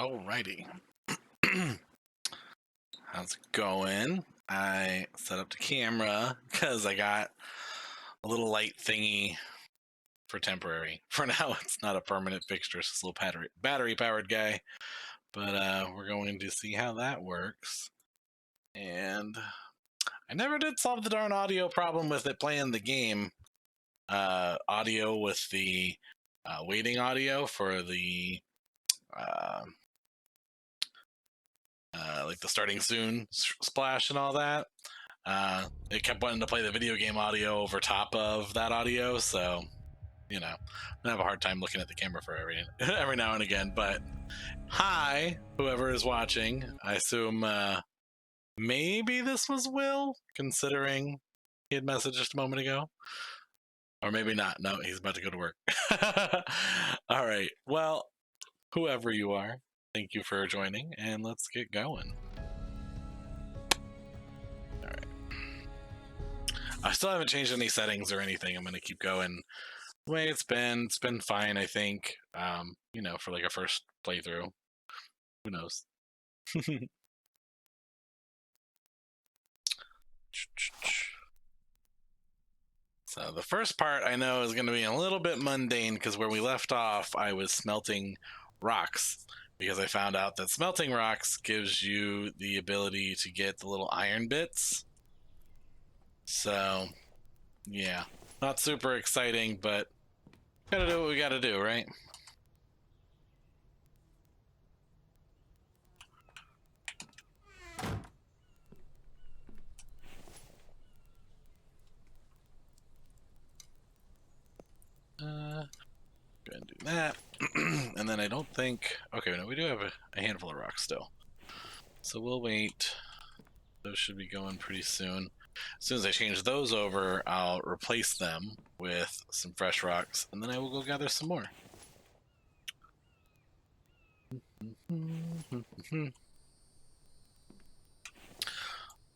Alrighty. How's it going? I set up the camera because I got a little light thingy for temporary. For now, it's not a permanent fixture. It's just a little battery powered guy. But we're going to see how that works. And I never did solve the darn audio problem with it playing the game. Audio with the waiting audio for the like the starting soon splash and all that. It kept wanting to play the video game audio over top of that audio, so you know, I have a hard time looking at the camera for every now and again. But hi, whoever is watching. I assume maybe this was Will, considering he had messaged just a moment ago. Or maybe not. No, he's about to go to work. All right. Well, whoever you are, thank you for joining, and let's get going. All right. I still haven't changed any settings or anything. I'm going to keep going the way it's been. It's been fine, I think. You know, for like a first playthrough. Who knows? So the first part I know is going to be a little bit mundane because where we left off, I was smelting rocks because I found out that smelting rocks gives you the ability to get the little iron bits. So, yeah, not super exciting, but gotta do what we gotta do, right? Go ahead and do that. And then I don't think... Okay, no, we do have a handful of rocks still. So we'll wait. Those should be going pretty soon. As soon as I change those over, I'll replace them with some fresh rocks, and then I will go gather some more.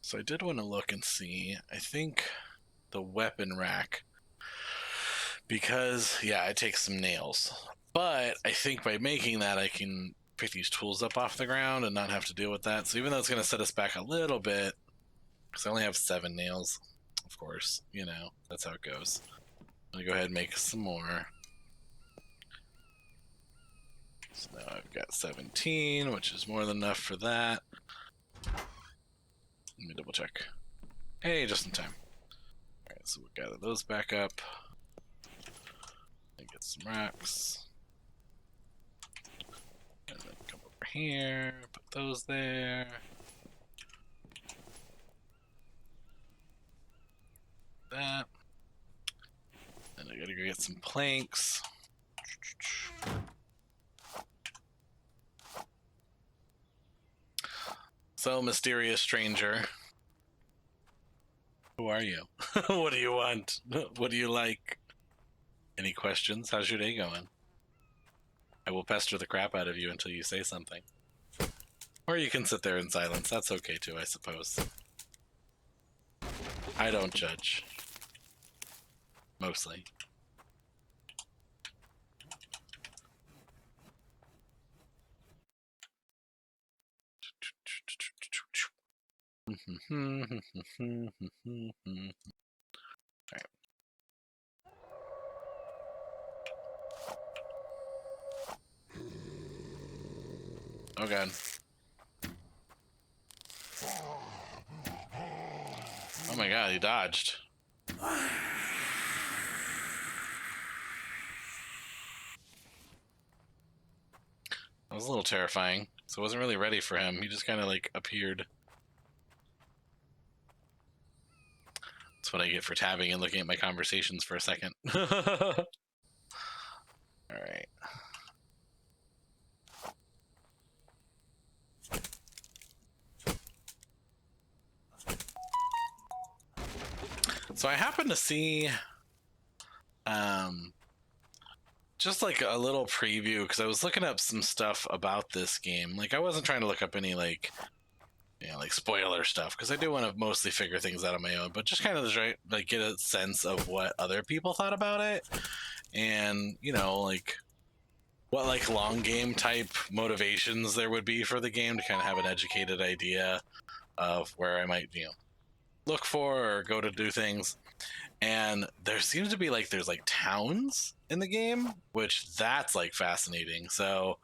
So I did want to look and see. I think the weapon rack... Because, yeah, it takes some nails. But I think by making that, I can pick these tools up off the ground and not have to deal with that. So even though it's going to set us back a little bit, because I only have 7 nails, of course, you know, that's how it goes. I'm going to go ahead and make some more. So now I've got 17, which is more than enough for that. Let me double check. Hey, just in time. Alright, so we'll gather those back up. And get some rocks. And then come over here, put those there. That. And I gotta go get some planks. So, mysterious stranger. Who are you? What do you want? What do you like? Any questions? How's your day going? I will pester the crap out of you until you say something. Or you can sit there in silence. That's okay too, I suppose. I don't judge. Mostly. Alright. Oh god. Oh my god, he dodged. That was a little terrifying. So I wasn't really ready for him. He just kind of like appeared. That's what I get for tabbing and looking at my conversations for a second. Alright. So I happened to see just like a little preview because I was looking up some stuff about this game. Like I wasn't trying to look up any like, you know, like spoiler stuff because I do want to mostly figure things out on my own, but just kind of try, like get a sense of what other people thought about it. And you know, like what like long game type motivations there would be for the game to kind of have an educated idea of where I might, look for or go to do things. And there seems to be like there's like towns in the game, which that's like fascinating. So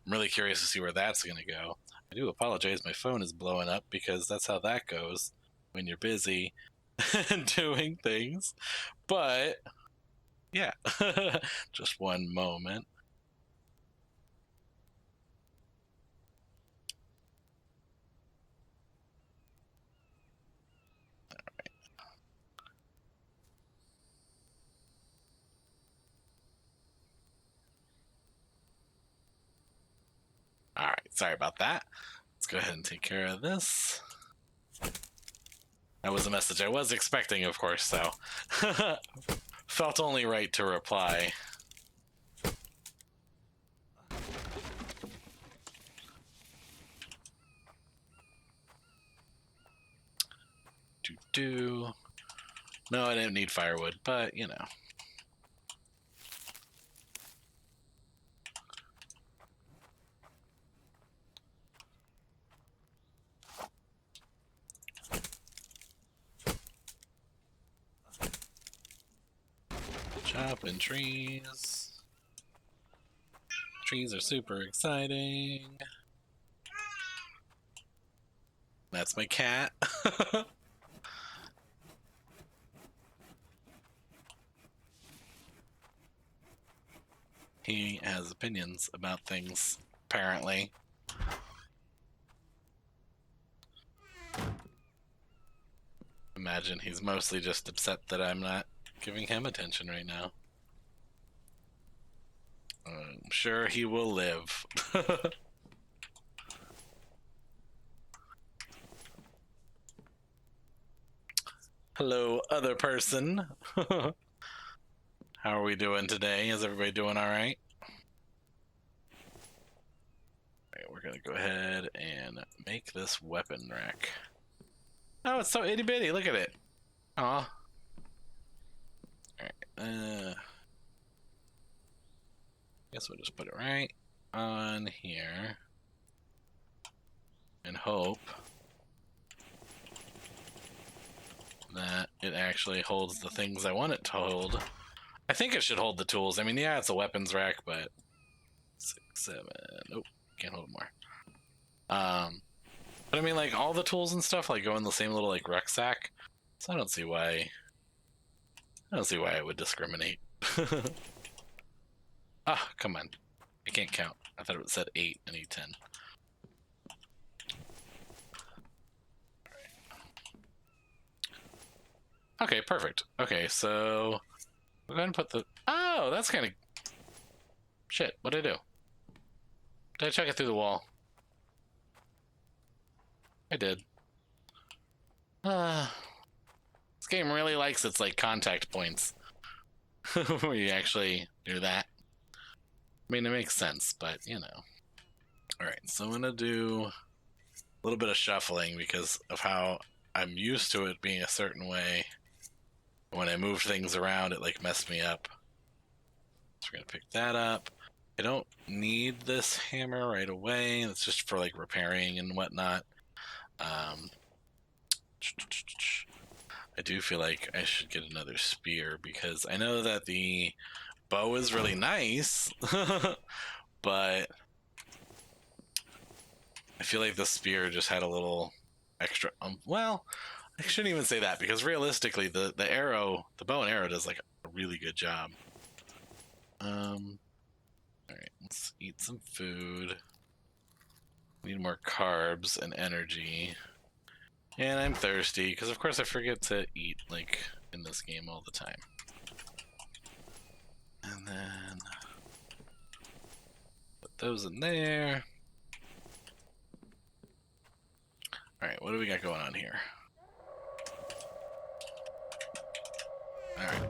I'm really curious to see where that's going to go. I do apologize, my phone is blowing up because that's how that goes when you're busy doing things. But yeah, just one moment. All right, sorry about that. Let's go ahead and take care of this. That was a message I was expecting, of course, so felt only right to reply. No, I didn't need firewood, but you know. Chopping trees. Trees are super exciting. That's my cat. He has opinions about things, apparently. Imagine he's mostly just upset that I'm not giving him attention right now. I'm sure he will live. Hello, other person. How are we doing today? Is everybody doing all right? Alright, we're gonna go ahead and make this weapon rack. Oh, it's so itty bitty. Look at it. Aw. Alright, guess we'll just put it right on here and hope that it actually holds the things I want it to hold. I think it should hold the tools. I mean, yeah, it's a weapons rack, but 6, 7. Nope, can't hold more. But I mean, like all the tools and stuff like go in the same little like rucksack. So I don't see why. I don't see why it would discriminate. Ah, come on. I can't count. I thought it said 8. I need 10. Okay, perfect. Okay, so we're going to put the... Oh, that's kind of... Shit, what did I do? Did I chuck it through the wall? I did. This game really likes its, like, contact points. Where you actually do that. I mean, it makes sense, but, you know. Alright, so I'm going to do a little bit of shuffling because of how I'm used to it being a certain way. When I moved things around, it, like, messed me up. So we're going to pick that up. I don't need this hammer right away. It's just for, like, repairing and whatnot. I do feel like I should get another spear because I know that the bow is really nice, but I feel like the spear just had a little extra. Well, I shouldn't even say that because realistically, the arrow, the bow and arrow, does like a really good job. All right, let's eat some food. Need more carbs and energy. And I'm thirsty, because of course I forget to eat, like, in this game all the time. And then... put those in there. Alright, what do we got going on here? Alright.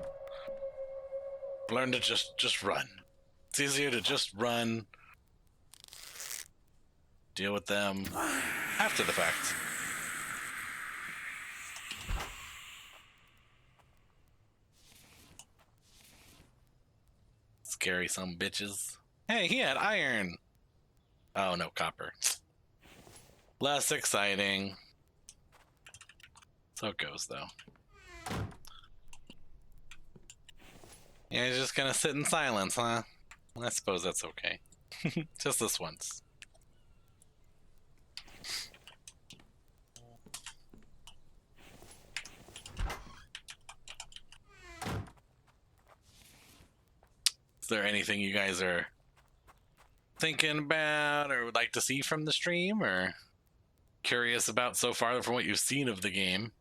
Learn to just run. It's easier to just run. Deal with them after the fact. Scary some bitches. Hey, he had iron. Oh, no, copper. Less exciting. So it goes, though. Yeah, he's just gonna sit in silence, huh? I suppose that's okay. Just this once. Is there anything you guys are thinking about or would like to see from the stream or curious about so far from what you've seen of the game?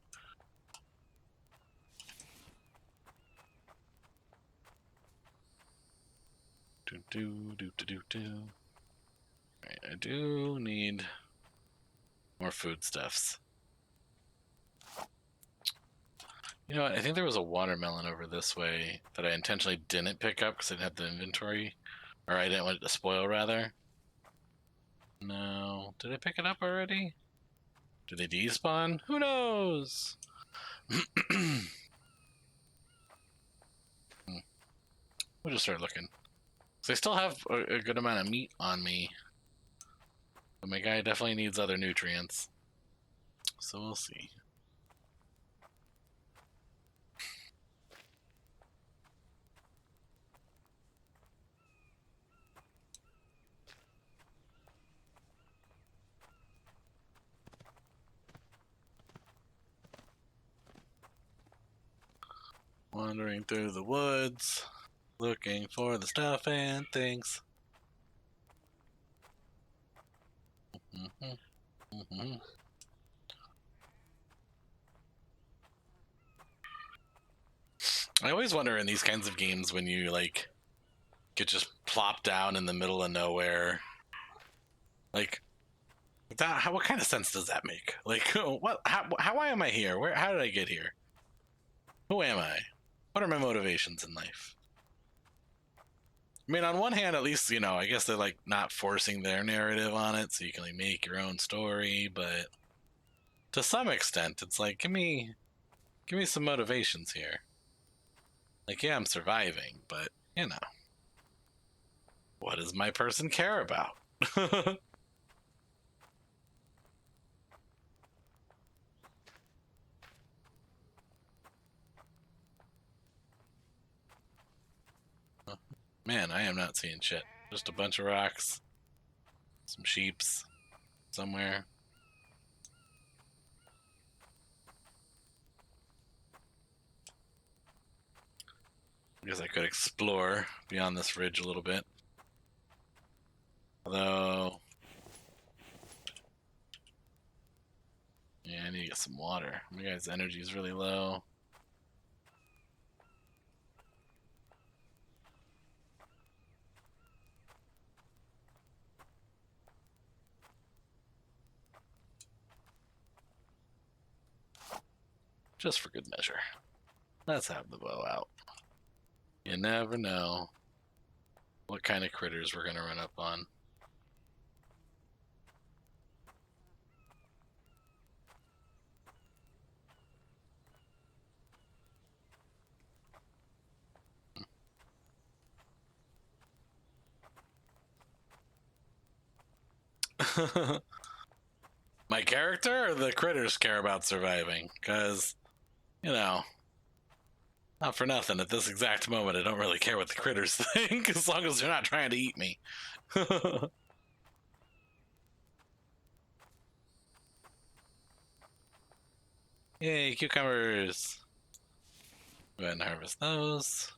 Right, I do need more foodstuffs. You know what? I think there was a watermelon over this way that I intentionally didn't pick up because I didn't have the inventory, or I didn't want it to spoil, rather. No. Did I pick it up already? Did they despawn? Who knows? We'll just start looking. So I still have a good amount of meat on me. But my guy definitely needs other nutrients. So we'll see. Wandering through the woods, looking for the stuff and things. I always wonder in these kinds of games when you like get just plopped down in the middle of nowhere, like that. What kind of sense does that make? Like, what? How am I here? Where? How did I get here? Who am I? What are my motivations in life? I mean, on one hand, at least, you know, I guess they're like not forcing their narrative on it, so you can like make your own story. But to some extent, it's like, give me some motivations here. Like, yeah, I'm surviving, but you know, what does my person care about? Man, I am not seeing shit. Just a bunch of rocks, some sheeps somewhere. I guess I could explore beyond this ridge a little bit. Although, yeah, I need to get some water. My guy's energy is really low. Just for good measure. Let's have the bow out. You never know what kind of critters we're gonna run up on. My character or the critters care about surviving? Because, you know, not for nothing, at this exact moment, I don't really care what the critters think, as long as they're not trying to eat me. Yay, cucumbers! Go ahead and harvest those.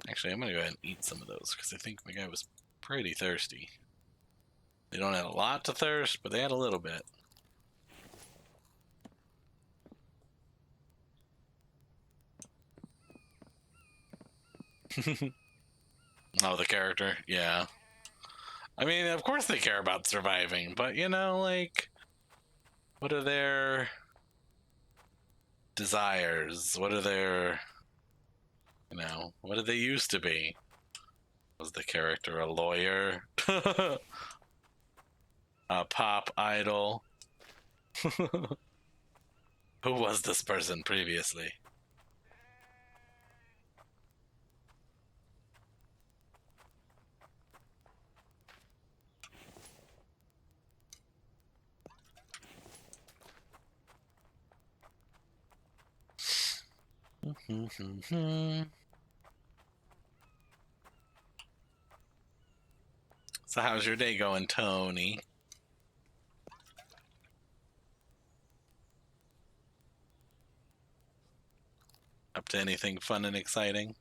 Actually, I'm gonna go ahead and eat some of those, because I think my guy was pretty thirsty. They don't add a lot to thirst, but they add a little bit. Oh, the character? Yeah. I mean, of course they care about surviving, but you know, like, what are their desires? What are their, you know, what did they used to be? Was the character a lawyer? A pop idol? Who was this person previously? So how's your day going, Tony? Up to anything fun and exciting?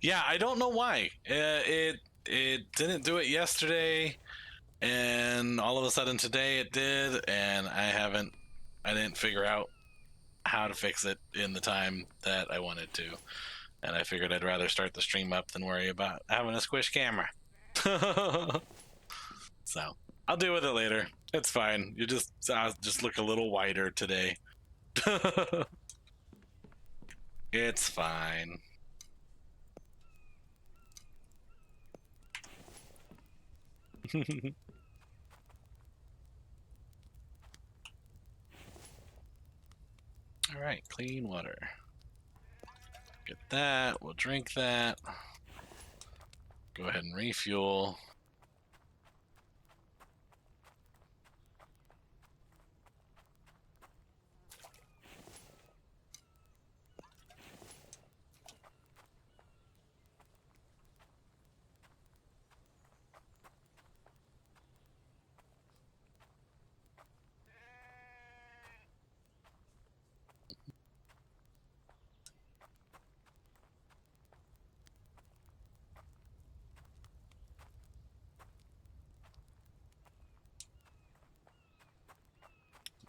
Yeah, I don't know why. It didn't do it yesterday, and all of a sudden today it did, and I didn't figure out how to fix it in the time that I wanted to, and I figured I'd rather start the stream up than worry about having a squish camera. So I'll deal with it later. It's fine. I'll just look a little whiter today. It's fine. All right, clean water. Get that. We'll drink that. Go ahead and refuel.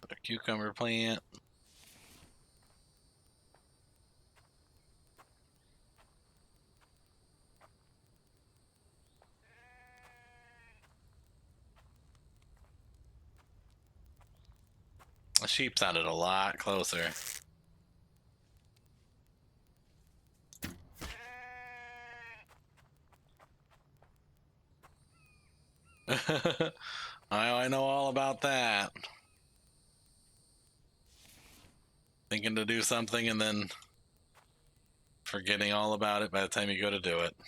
Put a cucumber plant. The sheep sounded a lot closer. I know all about that. Thinking to do something and then forgetting all about it by the time you go to do it. I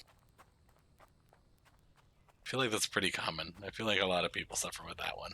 feel like that's pretty common. I feel like a lot of people suffer with that one.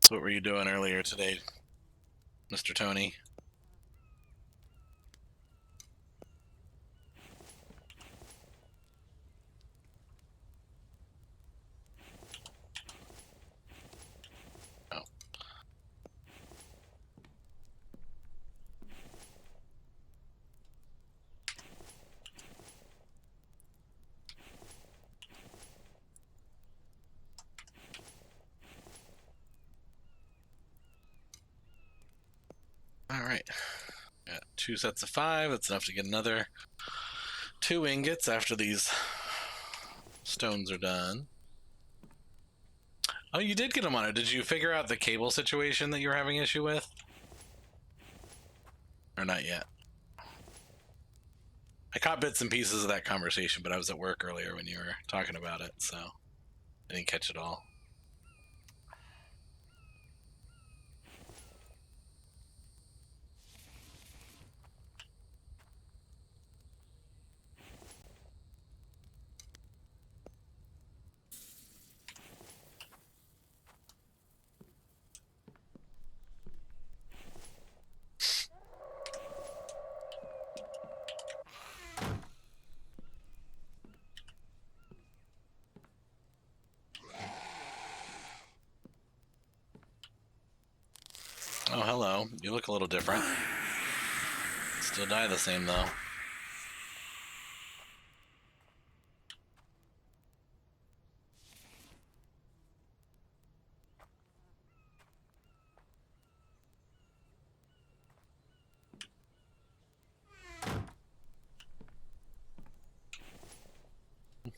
So what were you doing earlier today, Mr. Tony? Oh. All right. Got 2 sets of 5. That's enough to get another 2 ingots after these stones are done. Oh, you did get them on it. Did you figure out the cable situation that you were having issue with? Or not yet? I caught bits and pieces of that conversation, but I was at work earlier when you were talking about it, so I didn't catch it all. Oh, hello. You look a little different. Still die the same, though.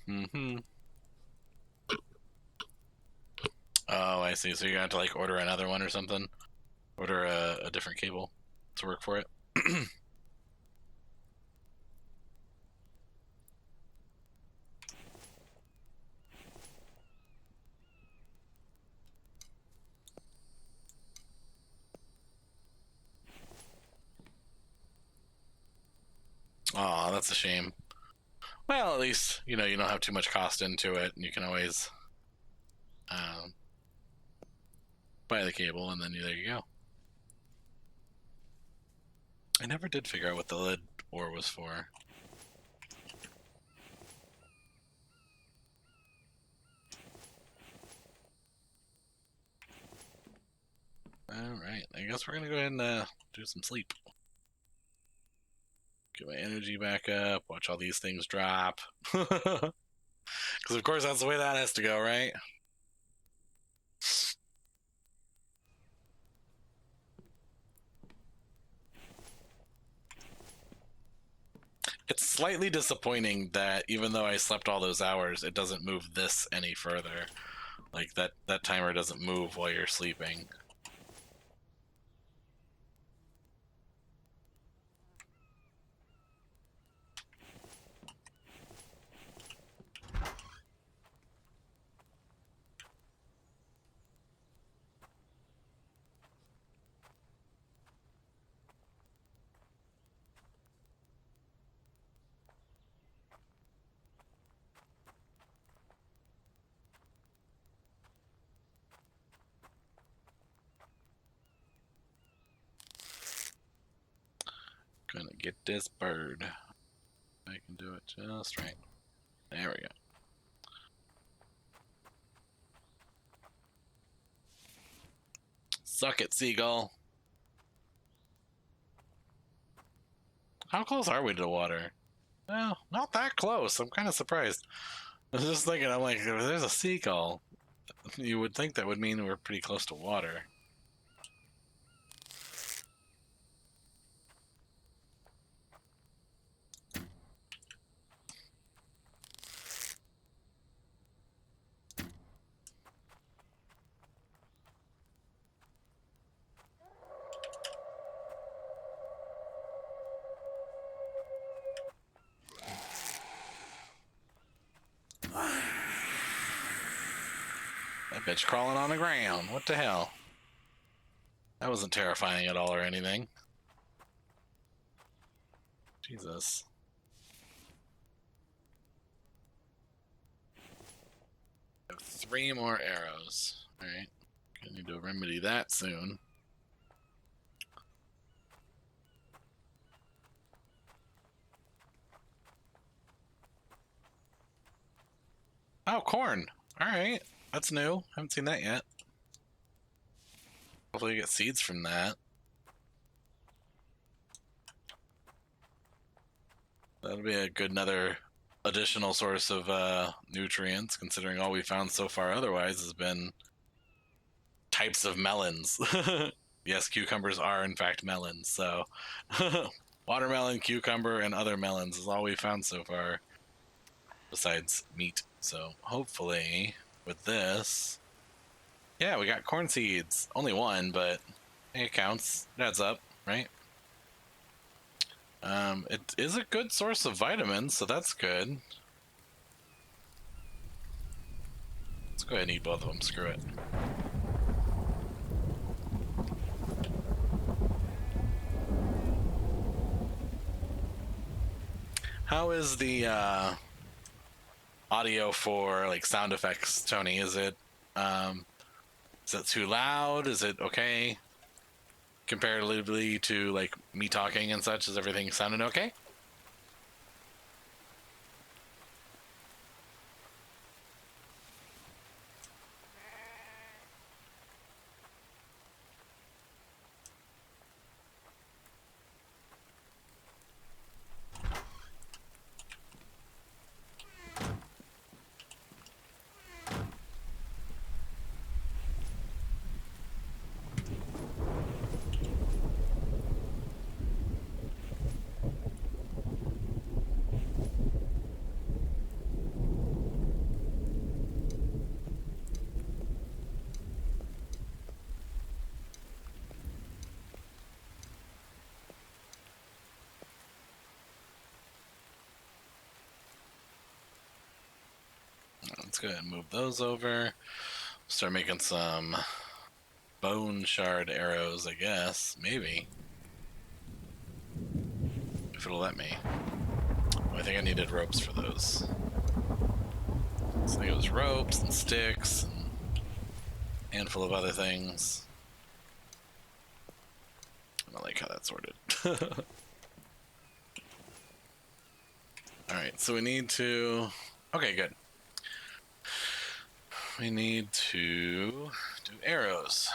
Mm-hmm. Oh, I see. So you're gonna have to like order another one or something. Order a different cable to work for it. Oh, that's a shame. Well, at least you know you don't have too much cost into it, and you can always um, buy the cable, and then there you go. I never did figure out what the lid ore was for. Alright, I guess we're gonna go ahead and do some sleep. Get my energy back up, watch all these things drop. Because of course that's the way that has to go, right? It's slightly disappointing that even though I slept all those hours, it doesn't move this any further. Like that timer doesn't move while you're sleeping. Gonna get this bird. I can do it just right. There we go. Suck it, seagull. How close are we to the water? Well, not that close. I'm kind of surprised. I was just thinking, I'm like, if there's a seagull, you would think that would mean we're pretty close to water. That bitch crawling on the ground. What the hell? That wasn't terrifying at all or anything. Jesus. I have 3 more arrows. Alright. Gonna need to remedy that soon. Oh, corn. Alright. That's new. Haven't seen that yet. Hopefully, you get seeds from that. That'll be a good another additional source of nutrients, considering all we found so far otherwise has been types of melons. Yes, cucumbers are in fact melons, so watermelon, cucumber, and other melons is all we found so far, besides meat. So hopefully with this, yeah, we got corn seeds. Only one, but it counts. It adds up, right? It is a good source of vitamins, so that's good. Let's go ahead and eat both of them. Screw it. How is the audio for like sound effects, Tony? Is it too loud? Is it okay comparatively to like me talking and such? Is everything sounding okay? let's go ahead and move those over. Start making some bone shard arrows, I guess. Maybe. If it'll let me. Oh, I think I needed ropes for those. So I think it was ropes and sticks and a handful of other things. I don't like how that's sorted. Alright, so we need to... Okay, good. We need to do arrows.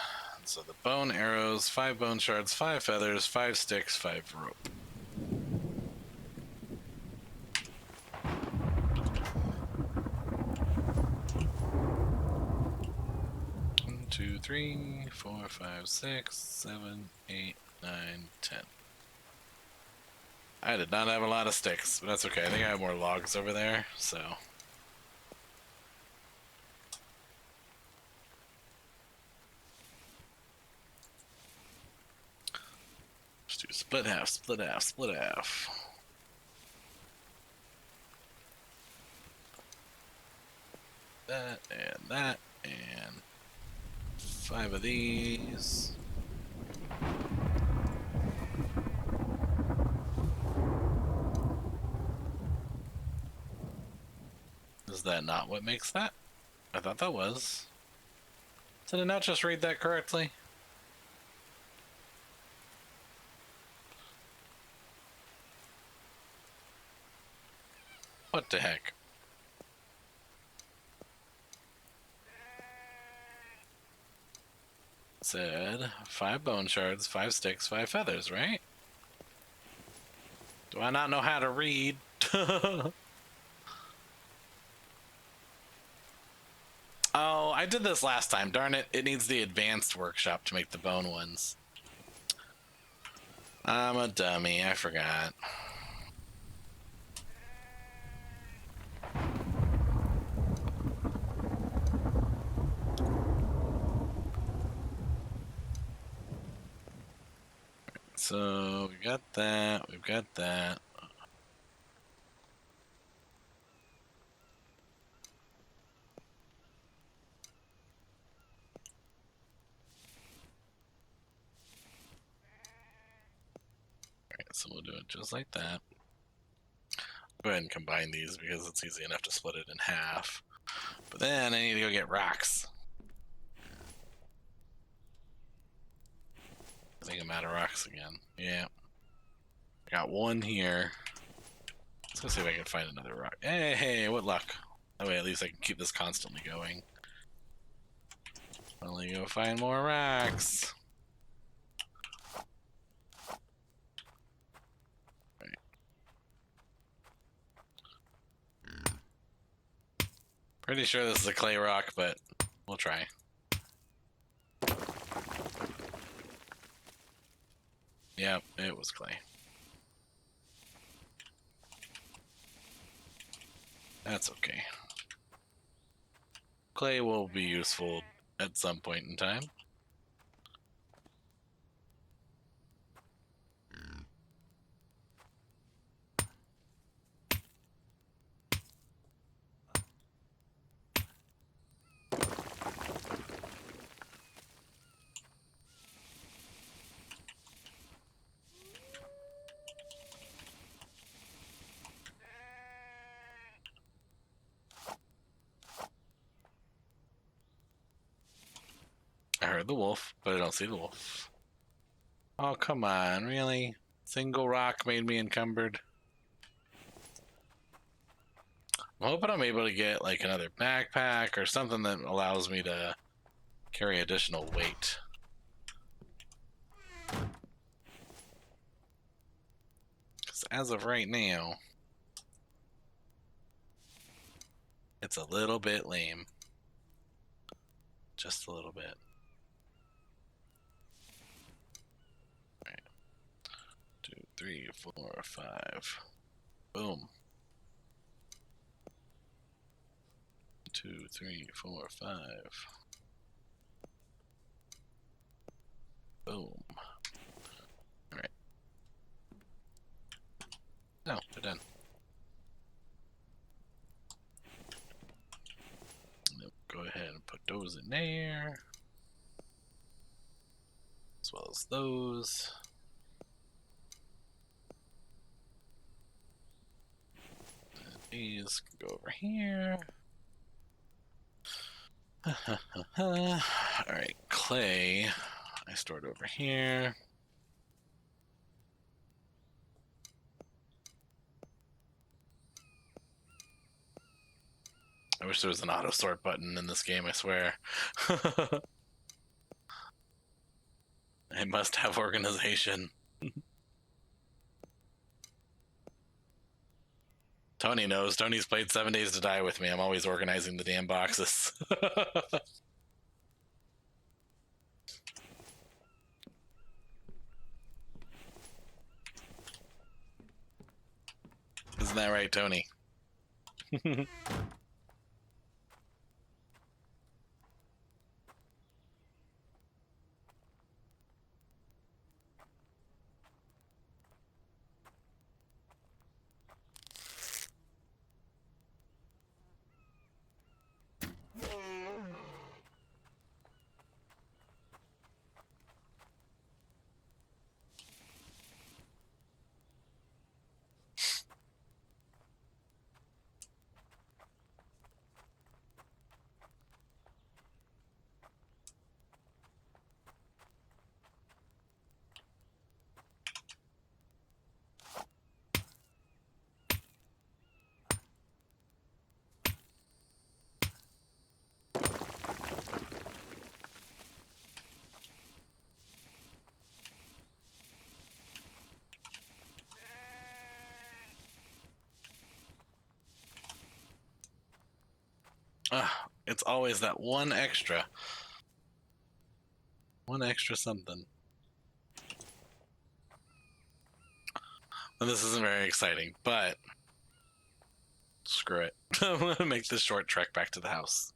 So the bone arrows, 5 bone shards, 5 feathers, 5 sticks, 5 rope. 1, 2, 3, 4, 5, 6, 7, 8, 9, 10. I did not have a lot of sticks, but that's okay. I think I have more logs over there, so... Let's do split half, split half, split half. That, and 5 of these. Is that not what makes that? I thought that was. Did I not just read that correctly? What the heck? It said 5 bone shards, 5 sticks, 5 feathers, right? Do I not know how to read? Oh, I did this last time. Darn it. It needs the advanced workshop to make the bone ones. I'm a dummy. I forgot. So we got that. We've got that. Alright, so we'll do it just like that. Go ahead and combine these because it's easy enough to split it in half. But then I need to go get rocks. I think I'm out of rocks again. Yeah. I got 1 here. Let's go see if I can find another rock. Hey, what luck. That way at least I can keep this constantly going. Only go find more rocks. Right. Pretty sure this is a clay rock, but we'll try. Yep, it was clay. That's okay. Clay will be useful at some point in time. I heard the wolf, but I don't see the wolf. Oh, come on, really? Single rock made me encumbered. I'm hoping I'm able to get like another backpack or something that allows me to carry additional weight. Because as of right now, it's a little bit lame. Just a little bit. Right. 2, 3, 4, 5. Boom. 2, 3, 4, 5. Boom. Alright. No, they're done. those in there, as well as those. And these can go over here. Alright, clay I stored over here. I wish there was an auto sort button in this game, I swear. I must have organization. Tony knows. Tony's played 7 Days to Die with me. I'm always organizing the damn boxes. Isn't that right, Tony? It's always that one extra something. And this isn't very exciting, but screw it. I'm gonna make this short trek back to the house.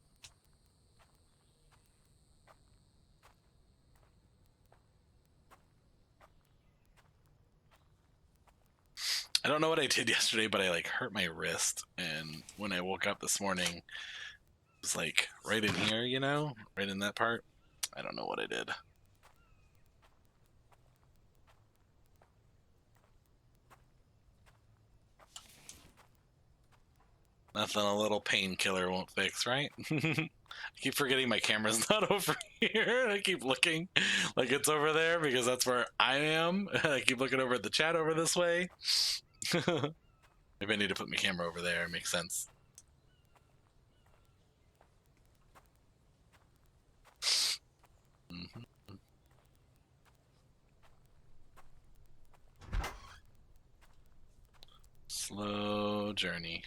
I don't know what I did yesterday, but I like hurt my wrist, and when I woke up this morning, it was like right in here, you know, right in that part. I don't know what I did. Nothing a little painkiller won't fix, right? I keep forgetting my camera's not over here. I keep looking like it's over there because that's where I am. I keep looking over at the chat over this way. Maybe I need to put my camera over there. It makes sense. Slow journey.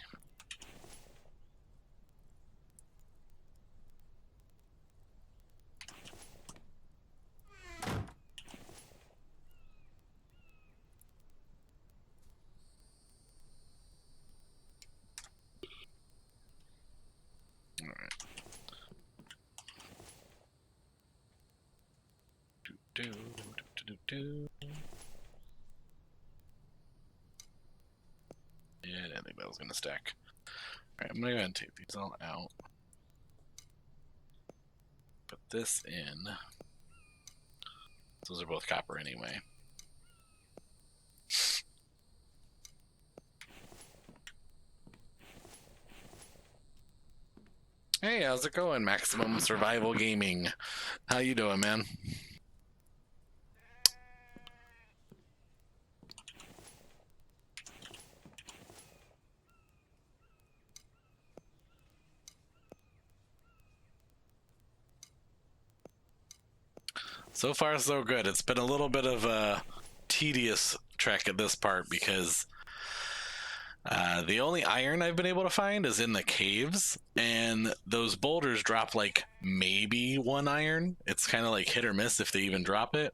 All right. Yeah, I didn't think that was gonna stack. All right, I'm gonna go ahead and take these all out. Put this in. Those are both copper anyway. Hey, how's it going? Maximum Survival Gaming. How you doing, man? So far, so good. It's been a little bit of a tedious trek at this part because the only iron I've been able to find is in the caves, and those boulders drop like maybe one iron. It's kind of like hit or miss if they even drop it.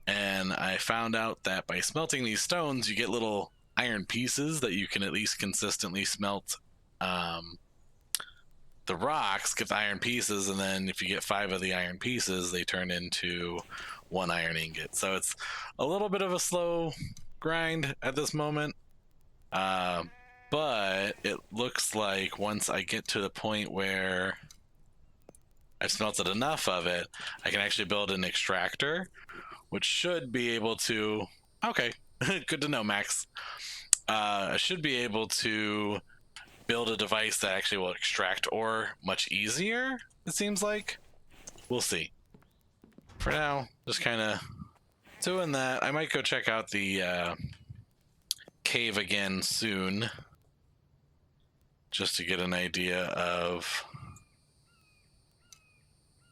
And I found out that by smelting these stones, you get little iron pieces that you can at least consistently smelt. The rocks give iron pieces, and then if you get 5 of the iron pieces, they turn into 1 iron ingot. So it's a little bit of a slow grind at this moment. But it looks like once I get to the point where I've smelted enough of it, I can actually build an extractor, which should be able to. Okay, good to know, Max. I should be able to build a device that actually will extract ore much easier, it seems like. We'll see. For now, just kind of doing that. I might go check out the cave again soon, just to get an idea of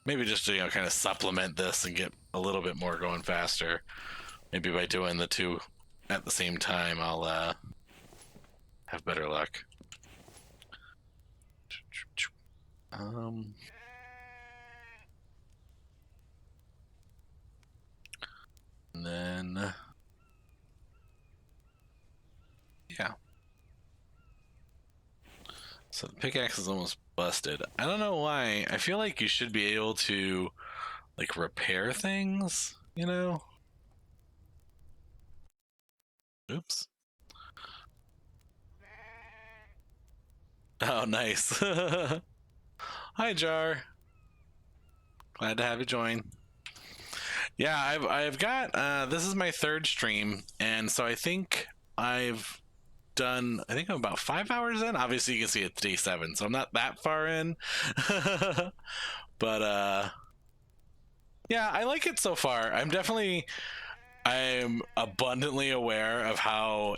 maybe just to, kind of supplement this and get a little bit more going faster. Maybe by doing the two at the same time, I'll have better luck. And then yeah. So the pickaxe is almost busted. I don't know why. I feel like you should be able to like repair things, Oops. Oh, nice. Hi, Jar. Glad to have you join. Yeah, I've got this is my third stream, and so I think I've done, I think I'm about 5 hours in. Obviously you can see it's day 7, so I'm not that far in. But yeah, I like it so far. I'm abundantly aware of how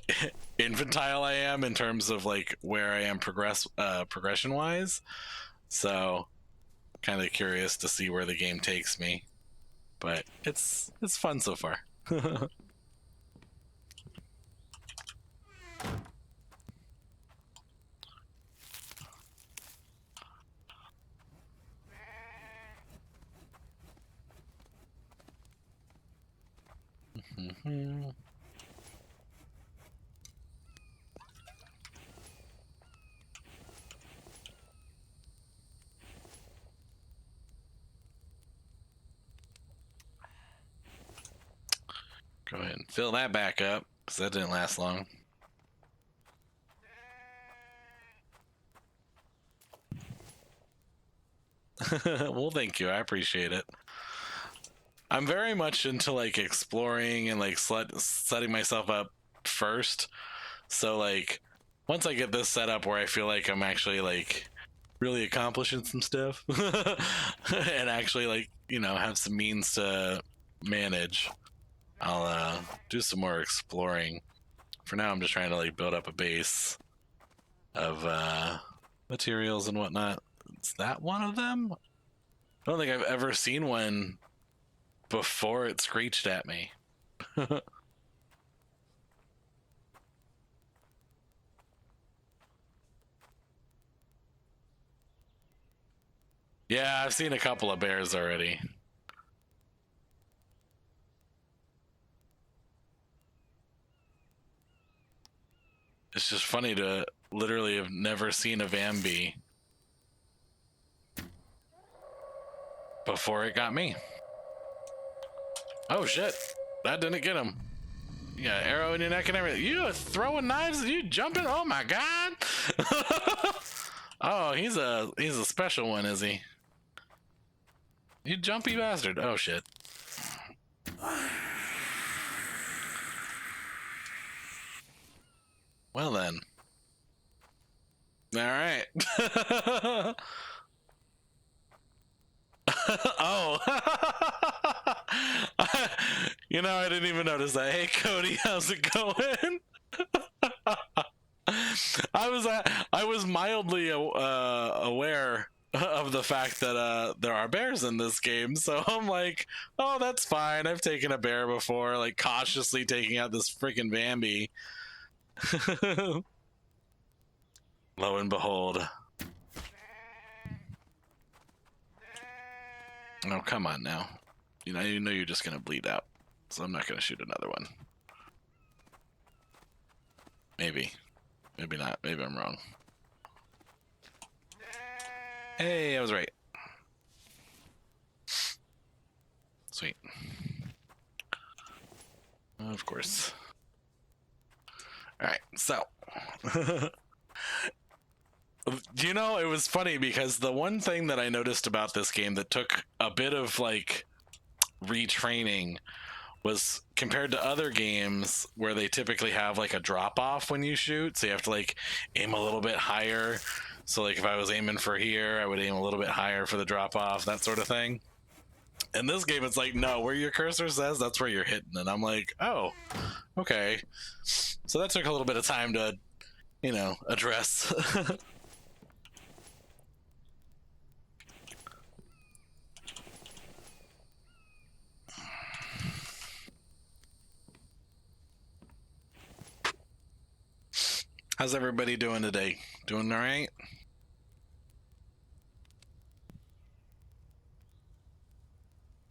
infantile I am in terms of like where I am progression wise. So kind of curious to see where the game takes me. But it's fun so far. Go ahead and fill that back up, because that didn't last long. Well, thank you. I appreciate it. I'm very much into like exploring and like setting myself up first. So like once I get this set up where I feel like I'm actually like really accomplishing some stuff and actually like, have some means to manage, I'll do some more exploring. For now, I'm just trying to like build up a base of materials and whatnot. Is that one of them? I don't think I've ever seen one before it screeched at me. Yeah, I've seen a couple of bears already. It's just funny to literally have never seen a Vambi before it got me. Oh shit, that didn't get him. You got an arrow in your neck and everything. You are throwing knives and you jumping? Oh my god. Oh, he's a special one, is he? You jumpy bastard. Oh shit. Well then. All right. Oh. I didn't even notice that. Hey Cody, how's it going? I was mildly aware of the fact that there are bears in this game, so I'm like, oh, that's fine. I've taken a bear before, like cautiously taking out this freaking Bambi. Lo and behold. Oh, come on now. You know you're just gonna bleed out, so I'm not gonna shoot another one. Maybe not. Maybe I'm wrong. Hey, I was right. Sweet. Of course. All right, so You know, it was funny because the one thing that I noticed about this game that took a bit of like retraining was compared to other games where they typically have like a drop off when you shoot, so you have to like aim a little bit higher. So like if I was aiming for here, I would aim a little bit higher for the drop off, that sort of thing. In this game, it's like, no, where your cursor says, that's where you're hitting. And I'm like, oh, okay. So that took a little bit of time to, you know, address. How's everybody doing today? Doing all right?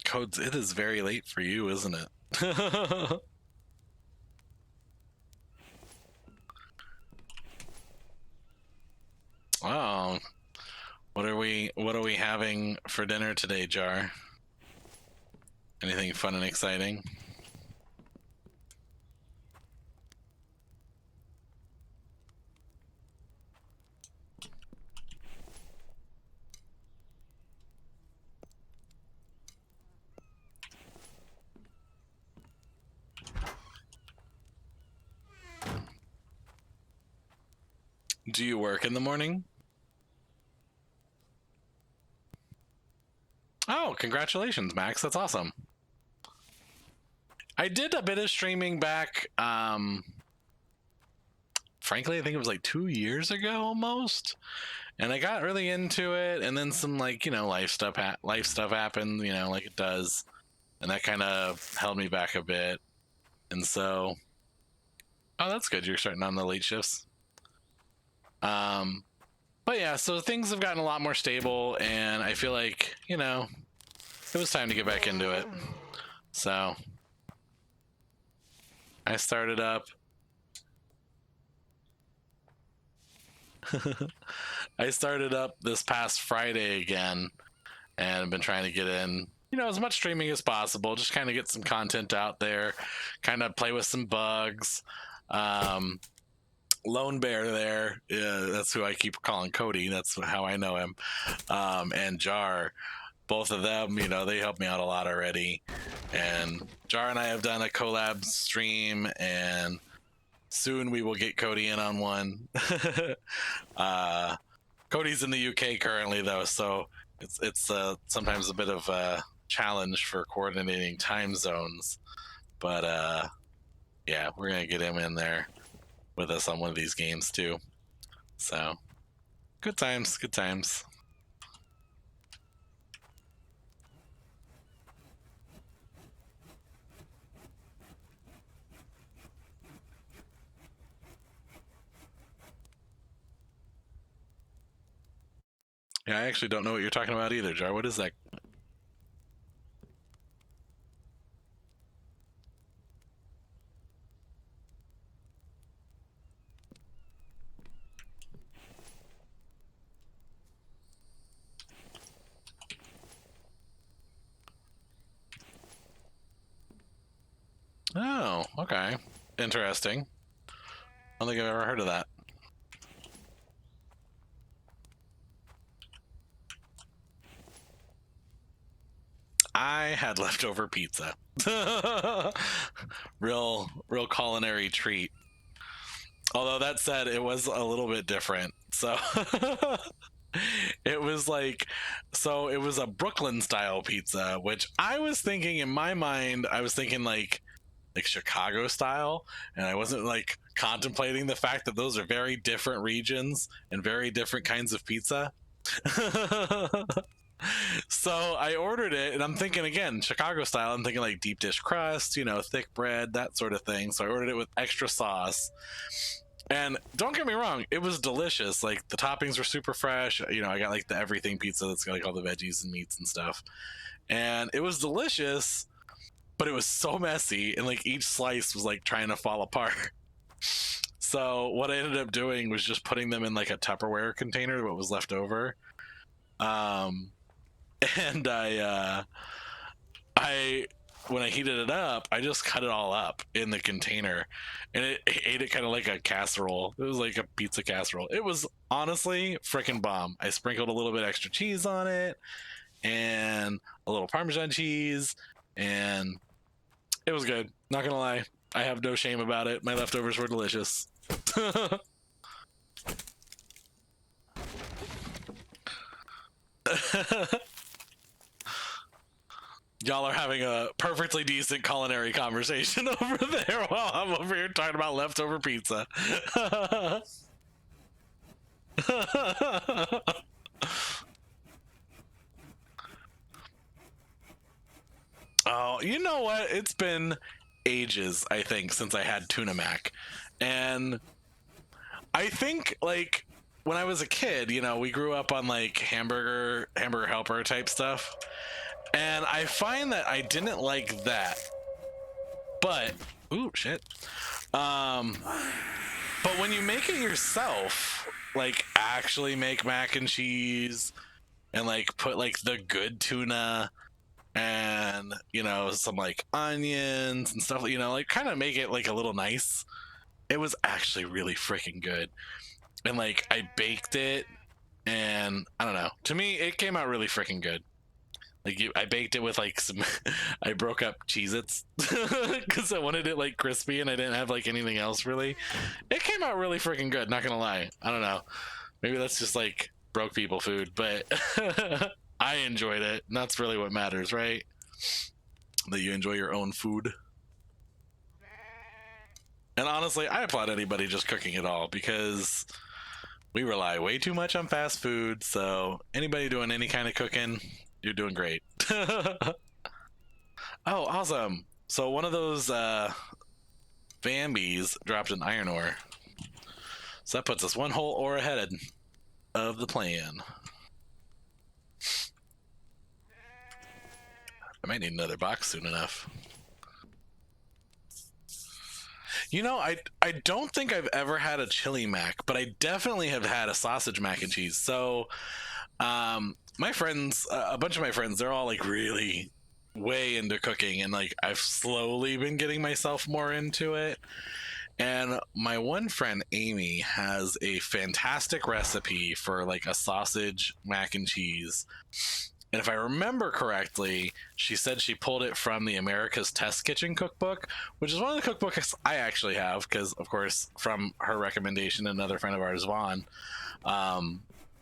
Codes, it is very late for you, isn't it? Oh, what are we having for dinner today, Jar? Anything fun and exciting? Do you work in the morning? Oh, congratulations, Max. That's awesome. I did a bit of streaming back, frankly, I think it was like 2 years ago almost. And I got really into it, and then some like, you know, life stuff happened, you know, like it does. And that kind of held me back a bit. And so, oh, that's good. You're starting on the late shifts. But yeah, so things have gotten a lot more stable, and I feel like, you know, it was time to get back into it. So I started up. I started up this past Friday again, and I've been trying to get in, you know, as much streaming as possible, just kind of get some content out there, kind of play with some bugs. Lone Bear there, that's who I keep calling Cody, that's how I know him, and Jar, both of them, you know, they helped me out a lot already. And Jar and I have done a collab stream, and soon we will get Cody in on one. Cody's in the UK currently though, so it's sometimes a bit of a challenge for coordinating time zones, but yeah, we're gonna get him in there with us on one of these games too. So good times, good times. Yeah, I actually don't know what you're talking about either, Jar. What is that? Oh, okay. Interesting. I don't think I've ever heard of that. I had leftover pizza. real culinary treat. Although that said, it was a little bit different. So it was like, so it was a Brooklyn style pizza, which I was thinking in my mind, I was thinking like Chicago style, and I wasn't like contemplating the fact that those are very different regions and very different kinds of pizza. So I ordered it, and I'm thinking again Chicago style. I'm thinking like deep dish crust, you know, thick bread, that sort of thing. So I ordered it with extra sauce. And don't get me wrong, it was delicious. Like the toppings were super fresh. You know, I got like the everything pizza that's got like all the veggies and meats and stuff. And it was delicious, but it was so messy, and like each slice was like trying to fall apart. So what I ended up doing was just putting them in like a Tupperware container, what was left over. And I when I heated it up, I just cut it all up in the container, and it ate it kind of like a casserole. It was like a pizza casserole. It was honestly freaking bomb. I sprinkled a little bit extra cheese on it and a little Parmesan cheese, and it was good. Not gonna lie, I have no shame about it. My leftovers were delicious. Y'all are having a perfectly decent culinary conversation over there while I'm over here talking about leftover pizza. Oh, you know what? It's been ages, I think, since I had tuna mac. And I think, like, when I was a kid, you know, we grew up on like hamburger helper type stuff. And I find that I didn't like that. But ooh, shit. But when you make it yourself, like actually make mac and cheese and like put like the good tuna and you know some like onions and stuff, you know, like kind of make it like a little nice. It was actually really freaking good. And like I baked it, and I don't know. To me, it came out really freaking good. Like I baked it with like some, I broke up Cheez-Its because I wanted it like crispy and I didn't have like anything else really. It came out really freaking good, not gonna lie. I don't know. Maybe that's just like broke people food, but I enjoyed it. And that's really what matters, right? That you enjoy your own food. And honestly, I applaud anybody just cooking it all because we rely way too much on fast food. So anybody doing any kind of cooking, you're doing great. Oh, awesome. So one of those Bambies dropped an iron ore. So that puts us one whole ore ahead of the plan. I might need another box soon enough. You know, I don't think I've ever had a chili mac, but I definitely have had a sausage mac and cheese. So my friends, a bunch of my friends, they're all like really way into cooking, and like I've slowly been getting myself more into it. And my one friend Amy has a fantastic recipe for like a sausage mac and cheese. And if I remember correctly, she said she pulled it from the America's Test Kitchen cookbook, which is one of the cookbooks I actually have because, of course, from her recommendation, another friend of ours, Vaughn,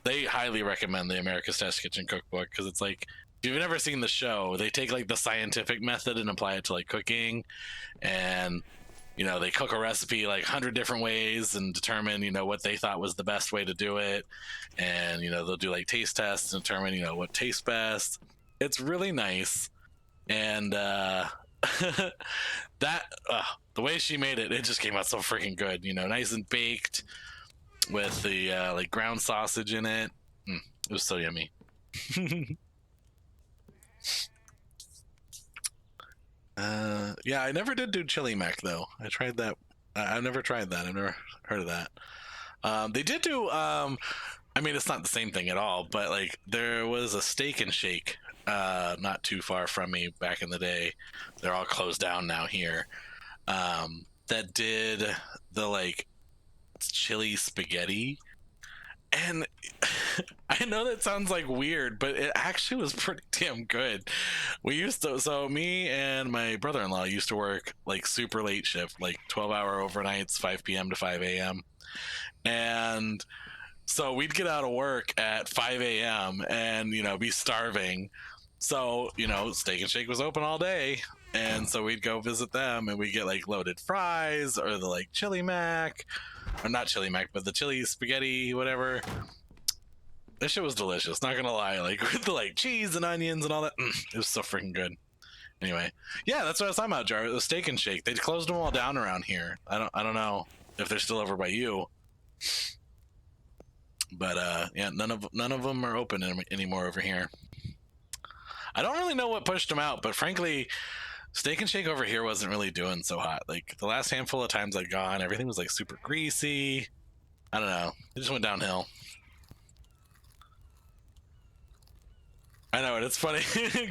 they highly recommend the America's Test Kitchen cookbook because it's like, if you've never seen the show, they take like the scientific method and apply it to like cooking, and you know they cook a recipe like 100 different ways and determine, you know, what they thought was the best way to do it, and you know they'll do like taste tests and determine, you know, what tastes best. It's really nice, and that the way she made it, it just came out so freaking good, you know, nice and baked with the like ground sausage in it. It was so yummy. Yeah, I never did do chili mac though. I tried that. I've never tried that. I've never heard of that. They did do. I mean, it's not the same thing at all, but like there was a steak and shake not too far from me back in the day. They're all closed down now here. That did the like chili spaghetti, and I know that sounds like weird, but it actually was pretty damn good. We used to, so me and my brother-in-law used to work like super late shift, like 12-hour overnights, 5 p.m. to 5 a.m. And so we'd get out of work at 5 a.m. and, you know, be starving. So, you know, Steak and Shake was open all day. And so we'd go visit them and we'd get like loaded fries or the like chili mac, or not chili mac, but the chili spaghetti, whatever. This shit was delicious, not gonna lie. Like with the like cheese and onions and all that, it was so freaking good. Anyway, yeah, that's what I was talking about, Jar. The Steak and Shake. They closed them all down around here. I don't know if they're still over by you, but yeah, none of them are open anymore over here. I don't really know what pushed them out, but frankly, Steak and Shake over here wasn't really doing so hot. Like the last handful of times I'd gone, everything was like super greasy. I don't know. It just went downhill. I know, and it's funny.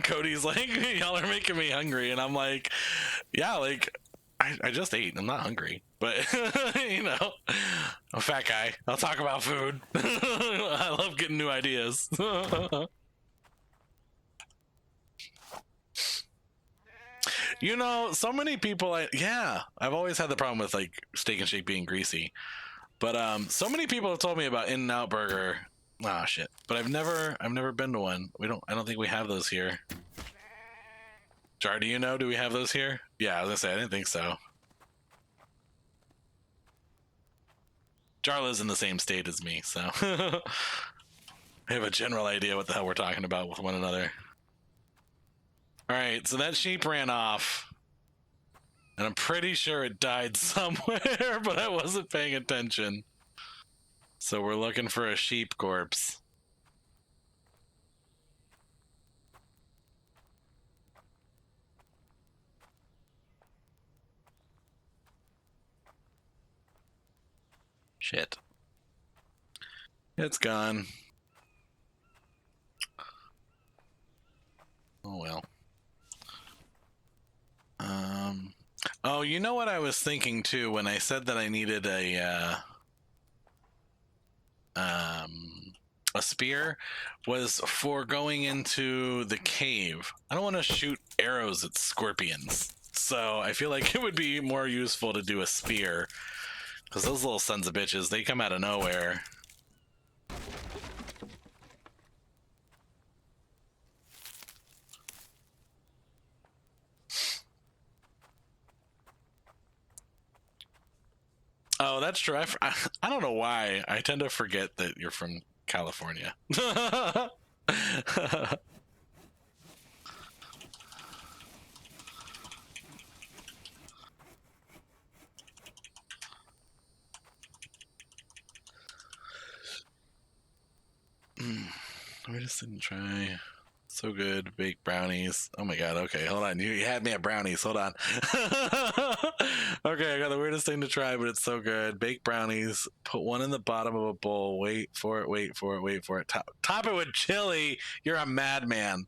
Cody's like, y'all are making me hungry, and I'm like, yeah, like I just ate. I'm not hungry, but you know, I'm a fat guy. I'll talk about food. I love getting new ideas. You know, so many people. I've always had the problem with like Steak and Shake being greasy, but so many people have told me about In-N-Out Burger. Ah, shit. But I've never been to one. I don't think we have those here. Jar, do you know? Do we have those here? Yeah, I was gonna say I didn't think so. Jar lives in the same state as me, so I have a general idea what the hell we're talking about with one another. All right, so that sheep ran off, and I'm pretty sure it died somewhere, but I wasn't paying attention. So we're looking for a sheep corpse. Shit. It's gone. Oh well. Oh, you know what I was thinking too when I said that I needed a spear was for going into the cave. I don't want to shoot arrows at scorpions, so I feel like it would be more useful to do a spear, because those little sons of bitches, they come out of nowhere. Oh, that's true. I don't know why. I tend to forget that you're from California. We just didn't try. So good. Baked brownies. Oh my god. Okay, hold on. You had me at brownies. Hold on. Okay, I got the weirdest thing to try, but it's so good. Baked brownies. Put one in the bottom of a bowl. Wait for it. Wait for it. Wait for it. Top it with chili. You're a madman.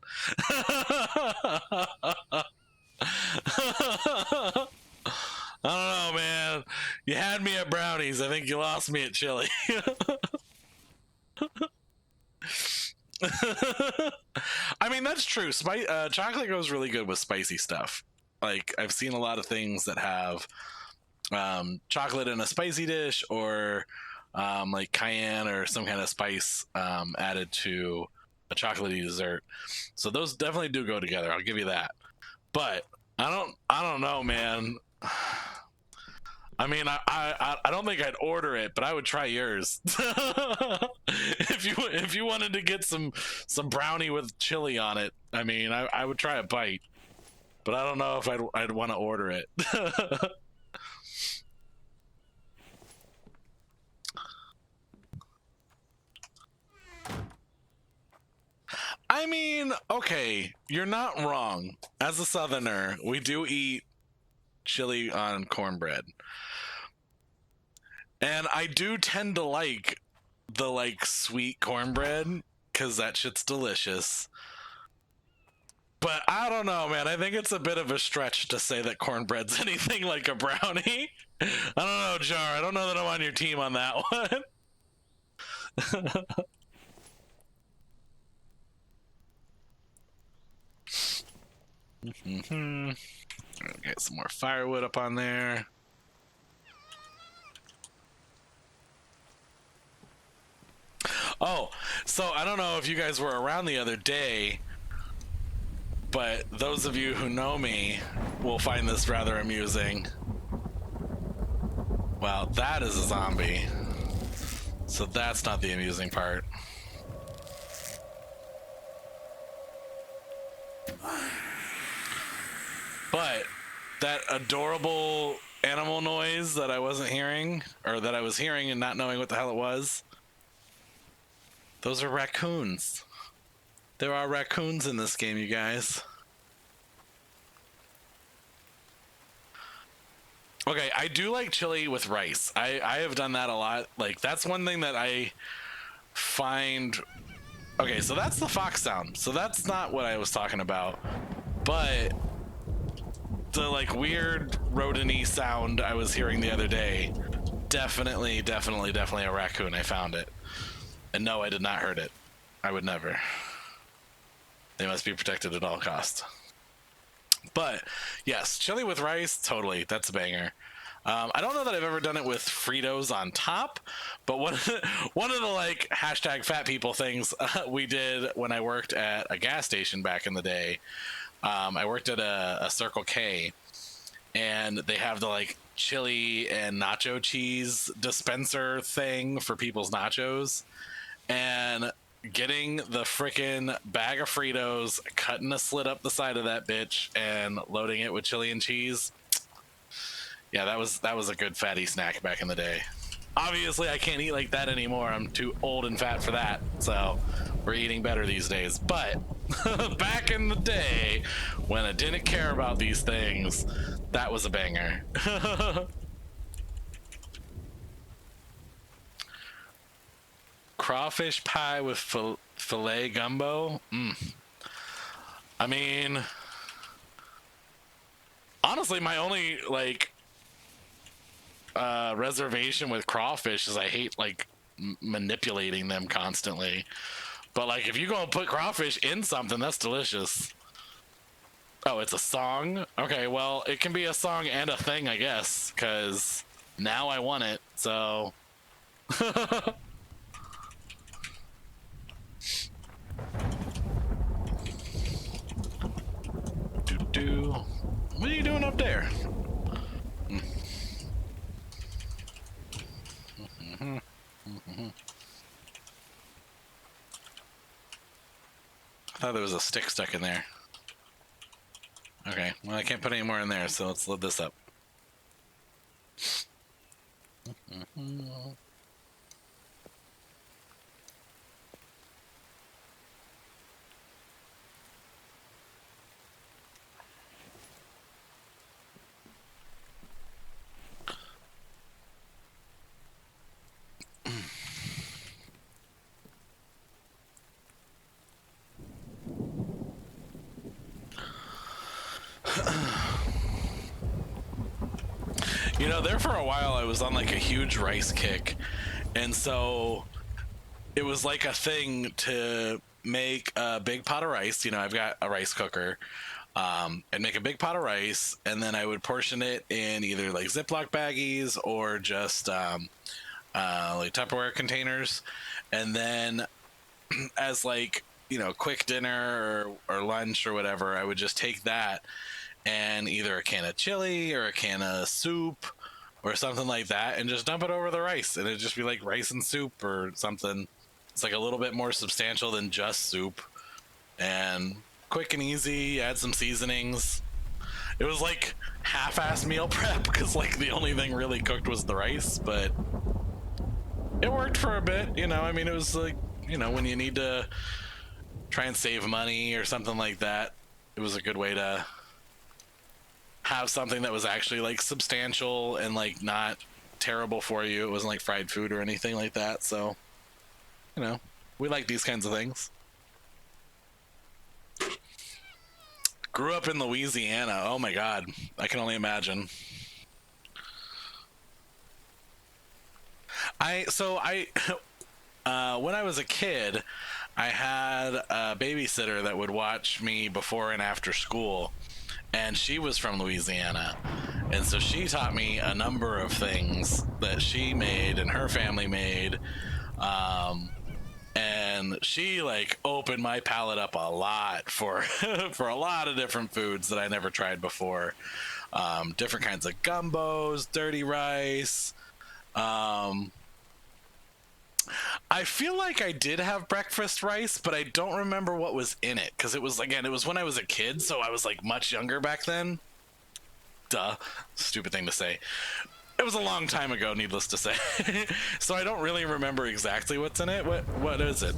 I don't know, man. You had me at brownies. I think you lost me at chili. I mean, that's true. Chocolate goes really good with spicy stuff. Like, I've seen a lot of things that have chocolate in a spicy dish, or like cayenne or some kind of spice added to a chocolatey dessert. So those definitely do go together. I'll give you that. But I don't know, man. I mean, I don't think I'd order it, but I would try yours. If you wanted to get some brownie with chili on it, I mean, I would try a bite, but I don't know if I'd want to order it. I mean, okay, you're not wrong. As a Southerner, we do eat chili on cornbread. And I do tend to like the like sweet cornbread, because that shit's delicious. But I don't know, man. I think it's a bit of a stretch to say that cornbread's anything like a brownie. I don't know, Jar. I don't know that I'm on your team on that one. Get some more firewood up on there. Oh, so I don't know if you guys were around the other day, but those of you who know me will find this rather amusing. Well, that is a zombie, so that's not the amusing part. But that adorable animal noise that I wasn't hearing, or that I was hearing and not knowing what the hell it was, those are raccoons. There are raccoons in this game, you guys. Okay, I do like chili with rice. I have done that a lot. Like, that's one thing that I find Okay, so that's the fox sound. So that's not what I was talking about. But the like weird rodent-y sound I was hearing the other day, definitely a raccoon. I found it. And no, I did not hurt it. I would never. They must be protected at all costs. But yes, chili with rice, totally. That's a banger. I don't know that I've ever done it with Fritos on top, but one of the like hashtag fat people things we did when I worked at a gas station back in the day. I worked at a Circle K, and they have the like chili and nacho cheese dispenser thing for people's nachos. And getting the freaking bag of Fritos, cutting a slit up the side of that bitch, and loading it with chili and cheese. Yeah, that was a good fatty snack back in the day. Obviously, I can't eat like that anymore. I'm too old and fat for that. So we're eating better these days. But back in the day, when I didn't care about these things, that was a banger. Crawfish pie with filet gumbo. I mean, honestly, my only like reservation with crawfish is I hate like manipulating them constantly. But like, if you go and put crawfish in something, that's delicious. Oh, it's a song? Okay, well, it can be a song and a thing, I guess, because now I want it, so. Do. What are you doing up there? I thought there was a stick stuck in there. Okay, well, I can't put any more in there, so let's load this up. You know, there for a while I was on like a huge rice kick, and so it was like a thing to make a big pot of rice. You know, I've got a rice cooker. And make a big pot of rice, and then I would portion it in either like Ziploc baggies or just like Tupperware containers, and then as like, you know, quick dinner or lunch or whatever, I would just take that and either a can of chili or a can of soup or something like that and just dump it over the rice, and it'd just be like rice and soup or something. It's like a little bit more substantial than just soup, and quick and easy. Add some seasonings. It was like half-ass meal prep because like the only thing really cooked was the rice, but it worked for a bit. You know, I mean, it was like, you know, when you need to try and save money or something like that, it was a good way to have something that was actually like substantial and like not terrible for you. It wasn't like fried food or anything like that. So, you know, we like these kinds of things. Grew up in Louisiana. Oh my God. I can only imagine. When I was a kid, I had a babysitter that would watch me before and after school, and she was from Louisiana. And so she taught me a number of things that she made and her family made. And she like opened my palate up a lot for for a lot of different foods that I never tried before. Different kinds of gumbos, dirty rice. I feel like I did have breakfast rice, but I don't remember what was in it because it was, again, it was when I was a kid, so I was like much younger back then. Duh, stupid thing to say. It was a long time ago, needless to say. So I don't really remember exactly what's in it. What is it?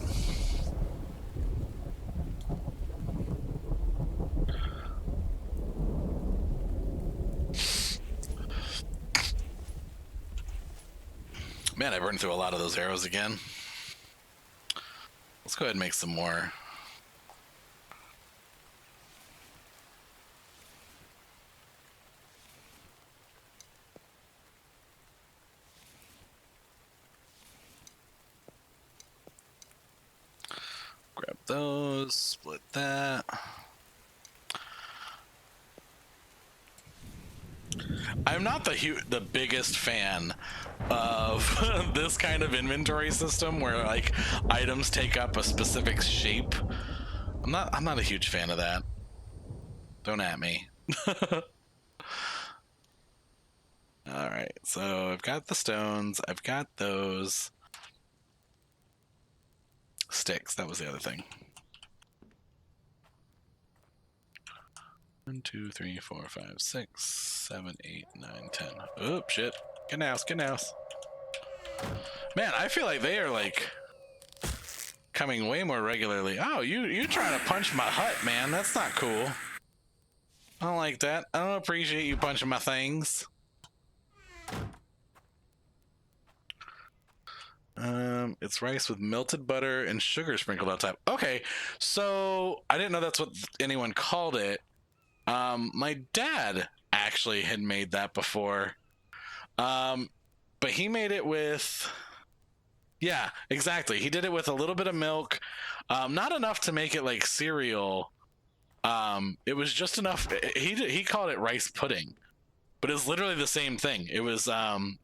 Man, I burned through a lot of those arrows again. Let's go ahead and make some more. Grab those, split that. I'm not the biggest fan of this kind of inventory system where like items take up a specific shape. I'm not a huge fan of that. Don't at me. All right, so I've got the stones. I've got those sticks. That was the other thing. 1, 2, 3, 4, 5, 6, 7, 8, 9, 10. Oop, shit. Get house, get house. Man, I feel like they are like coming way more regularly. Oh, you trying to punch my hut, man. That's not cool. I don't like that. I don't appreciate you punching my things. It's rice with melted butter and sugar sprinkled on top. Okay, so I didn't know that's what anyone called it. My dad actually had made that before. But he made it with... Yeah, exactly. He did it with a little bit of milk. Not enough to make it like cereal. It was just enough. He called it rice pudding. But it's literally the same thing. It was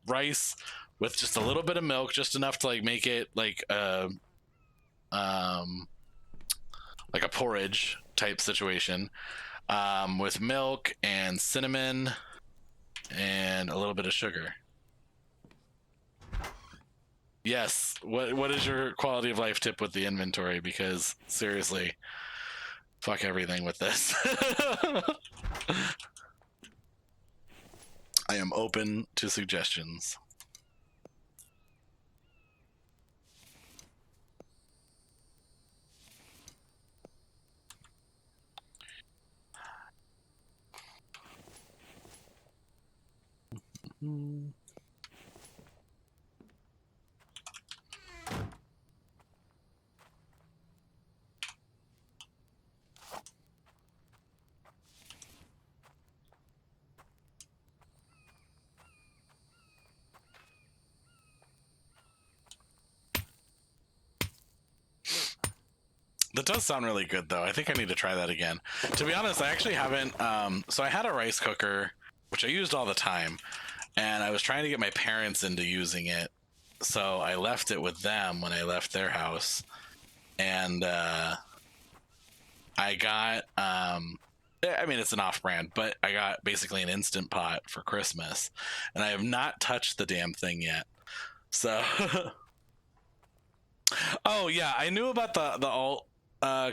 rice with just a little bit of milk, just enough to like make it like a porridge type situation, with milk and cinnamon and a little bit of sugar. Yes. What is your quality of life tip with the inventory? Because seriously, fuck everything with this. I am open to suggestions. That does sound really good, though. I think I need to try that again. To be honest, I actually haven't. So I had a rice cooker, which I used all the time, and I was trying to get my parents into using it. So I left it with them when I left their house, and I got. I mean, it's an off-brand, but I got basically an Instant Pot for Christmas, and I have not touched the damn thing yet. So. Oh yeah, I knew about the alt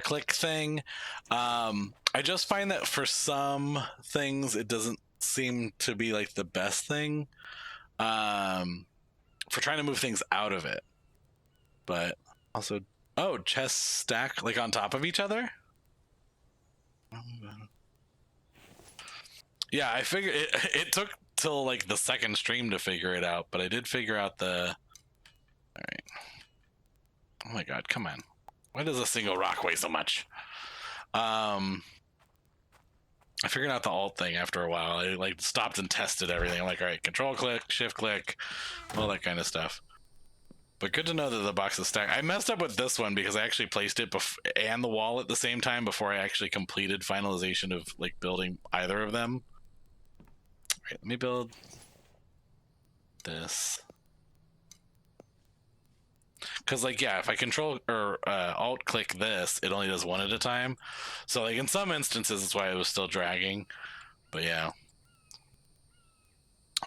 click thing. I just find that for some things it doesn't seem to be like the best thing for trying to move things out of it. But also, oh, chests stack like on top of each other. Yeah, I figured it took till like the second stream to figure it out, but I did figure out the. All right. Oh my god, come on. Why does a single rock weigh so much? I figured out the alt thing after a while. I like stopped and tested everything. I'm like, all right, control click, shift click, all that kind of stuff. But good to know that the box is stacked. I messed up with this one because I actually placed it and the wall at the same time before I actually completed finalization of like building either of them. All right, let me build this. Because like, yeah, if I control or alt click this, it only does one at a time. So like in some instances, that's why it was still dragging. But yeah,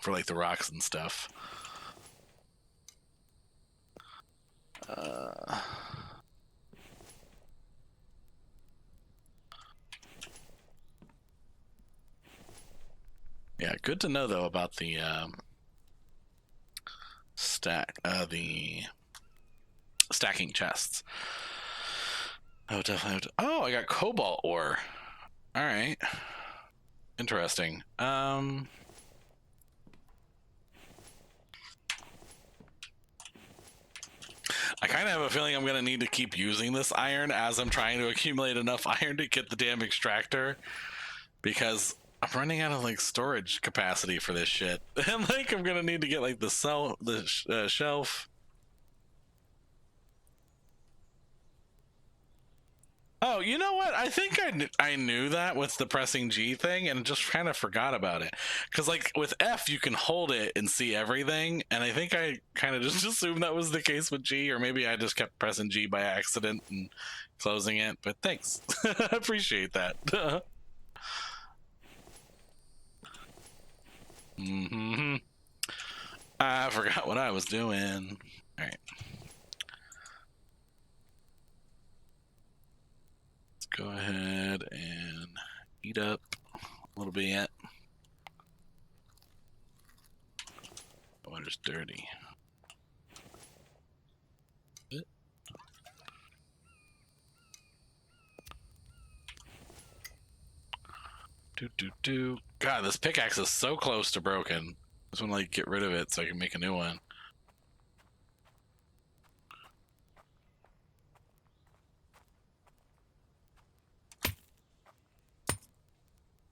for like the rocks and stuff. Yeah, good to know though about the the stacking chests. Oh, definitely. Oh, I got cobalt ore. All right, interesting. I kind kind of have a feeling I'm gonna need to keep using this iron as I'm trying to accumulate enough iron to get the damn extractor, because I'm running out of like storage capacity for this shit. And like I'm gonna need to get like the shelf. Oh, you know what? I think I knew that with the pressing G thing and just kind of forgot about it. Because, like, with F, you can hold it and see everything. And I think I kind of just assumed that was the case with G, or maybe I just kept pressing G by accident and closing it. But thanks. I appreciate that. Mm-hmm. I forgot what I was doing. All right. Go ahead and eat up a little bit. The water's dirty. God, this pickaxe is so close to broken. I just want to like get rid of it so I can make a new one.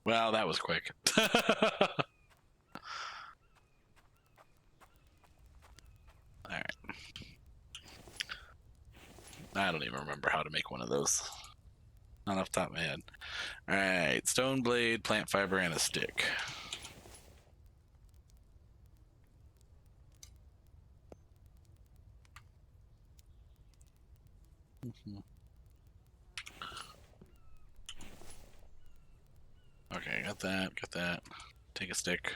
Well, that was quick. All right. I don't even remember how to make one of those. Not off the top of my head. All right, stone blade, plant fiber, and a stick. Okay, got that. Got that. Take a stick.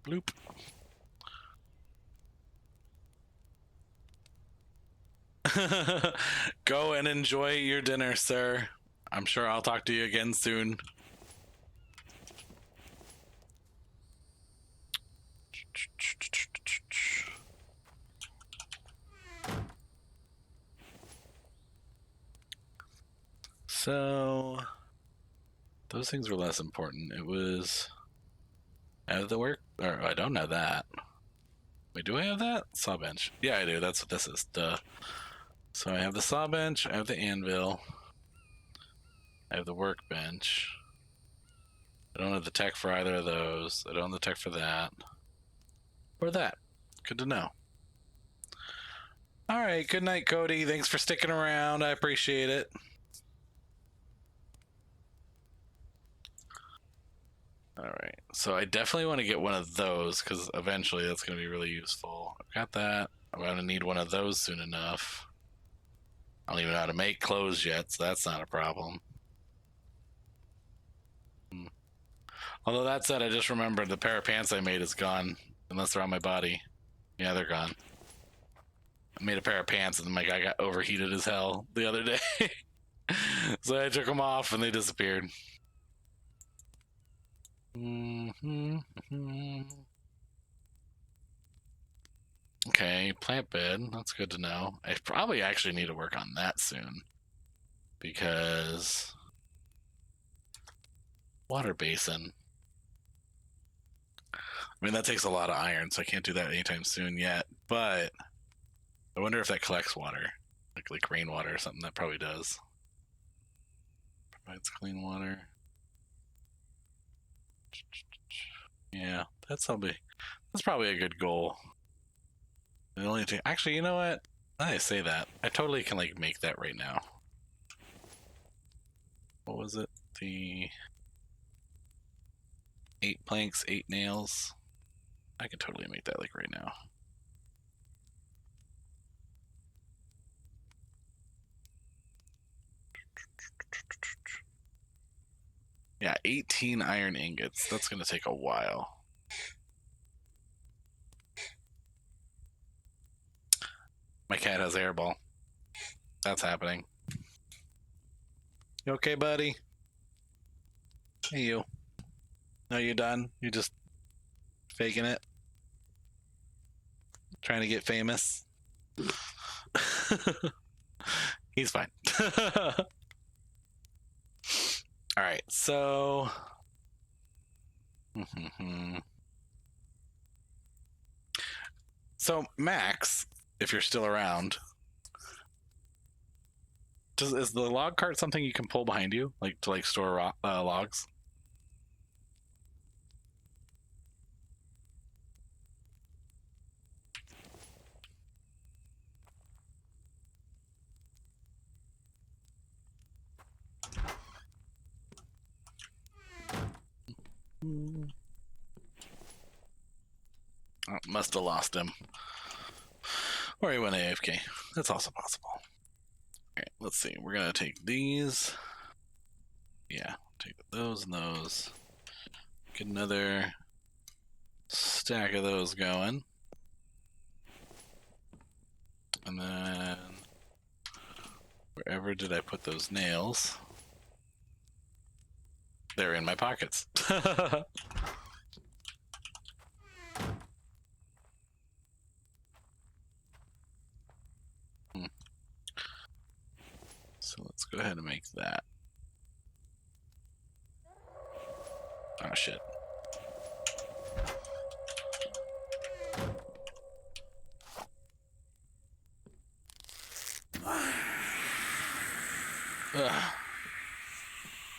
Bloop. Go and enjoy your dinner, sir. I'm sure I'll talk to you again soon. So those things were less important. It was I have the work, or I don't have that. Wait, do I have that? Saw bench. Yeah, I do. That's what this is. Duh. So I have the saw bench, I have the anvil, I have the workbench. I don't have the tech for either of those. I don't have the tech for that. Or that. Good to know. Alright, good night, Cody. Thanks for sticking around. I appreciate it. Alright, so I definitely want to get one of those because eventually that's going to be really useful. I've got that. I'm going to need one of those soon enough. I don't even know how to make clothes yet, so that's not a problem. Although that said, I just remembered the pair of pants I made is gone, unless they're on my body. Yeah, they're gone. I made a pair of pants and my guy got overheated as hell the other day. So I took them off and they disappeared. Okay, plant bed. That's good to know. I probably actually need to work on that soon. Because water basin. I mean, that takes a lot of iron, so I can't do that anytime soon yet. But I wonder if that collects water. Like rainwater or something. That probably does. Provides clean water. Yeah, that's probably a good goal. The only thing, actually, you know what? I say that. I totally can like make that right now. What was it? The 8 planks, 8 nails. I can totally make that like right now. Yeah, 18 iron ingots. That's gonna take a while. My cat has a hairball. That's happening. You okay, buddy? Hey, you. No, you done? You just faking it? Trying to get famous? He's fine. All right, so so Max, if you're still around, is the log cart something you can pull behind you, like to like store logs? Oh, must have lost him, or he went AFK. That's also possible. All right, let's see. We're gonna take these. Yeah, take those and those. Get another stack of those going. And then wherever did I put those nails? They're in my pockets. So let's go ahead and make that. Oh shit. Ugh.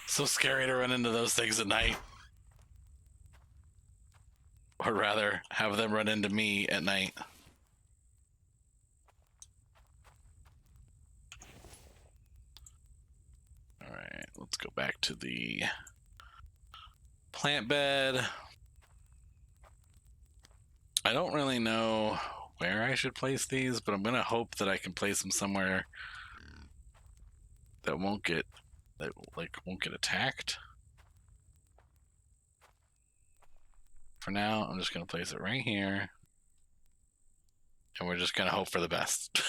So scary to run into those things at night. Or rather, have them run into me at night. Alright, let's go back to the plant bed. I don't really know where I should place these, but I'm gonna hope that I can place them somewhere that won't get attacked. For now, I'm just gonna place it right here, and we're just gonna hope for the best.